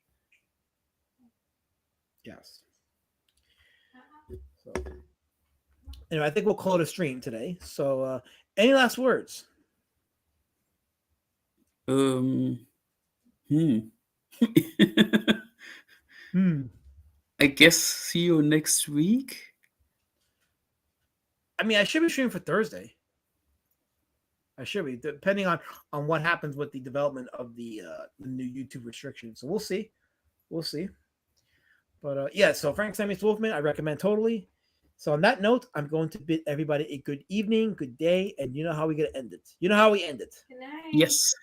Yes. So anyway, I think we'll call it a stream today. So any last words? I guess see you next week. I mean, I should be streaming for Thursday. I should be, depending on what happens with the development of the new YouTube restrictions. So we'll see. But yeah, so Frankenstein meets Wolfman, I recommend totally. So on that note, I'm going to bid everybody a good evening, good day, and you know how we're going to end it. You know how we end it. Good night. Yes.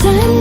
Time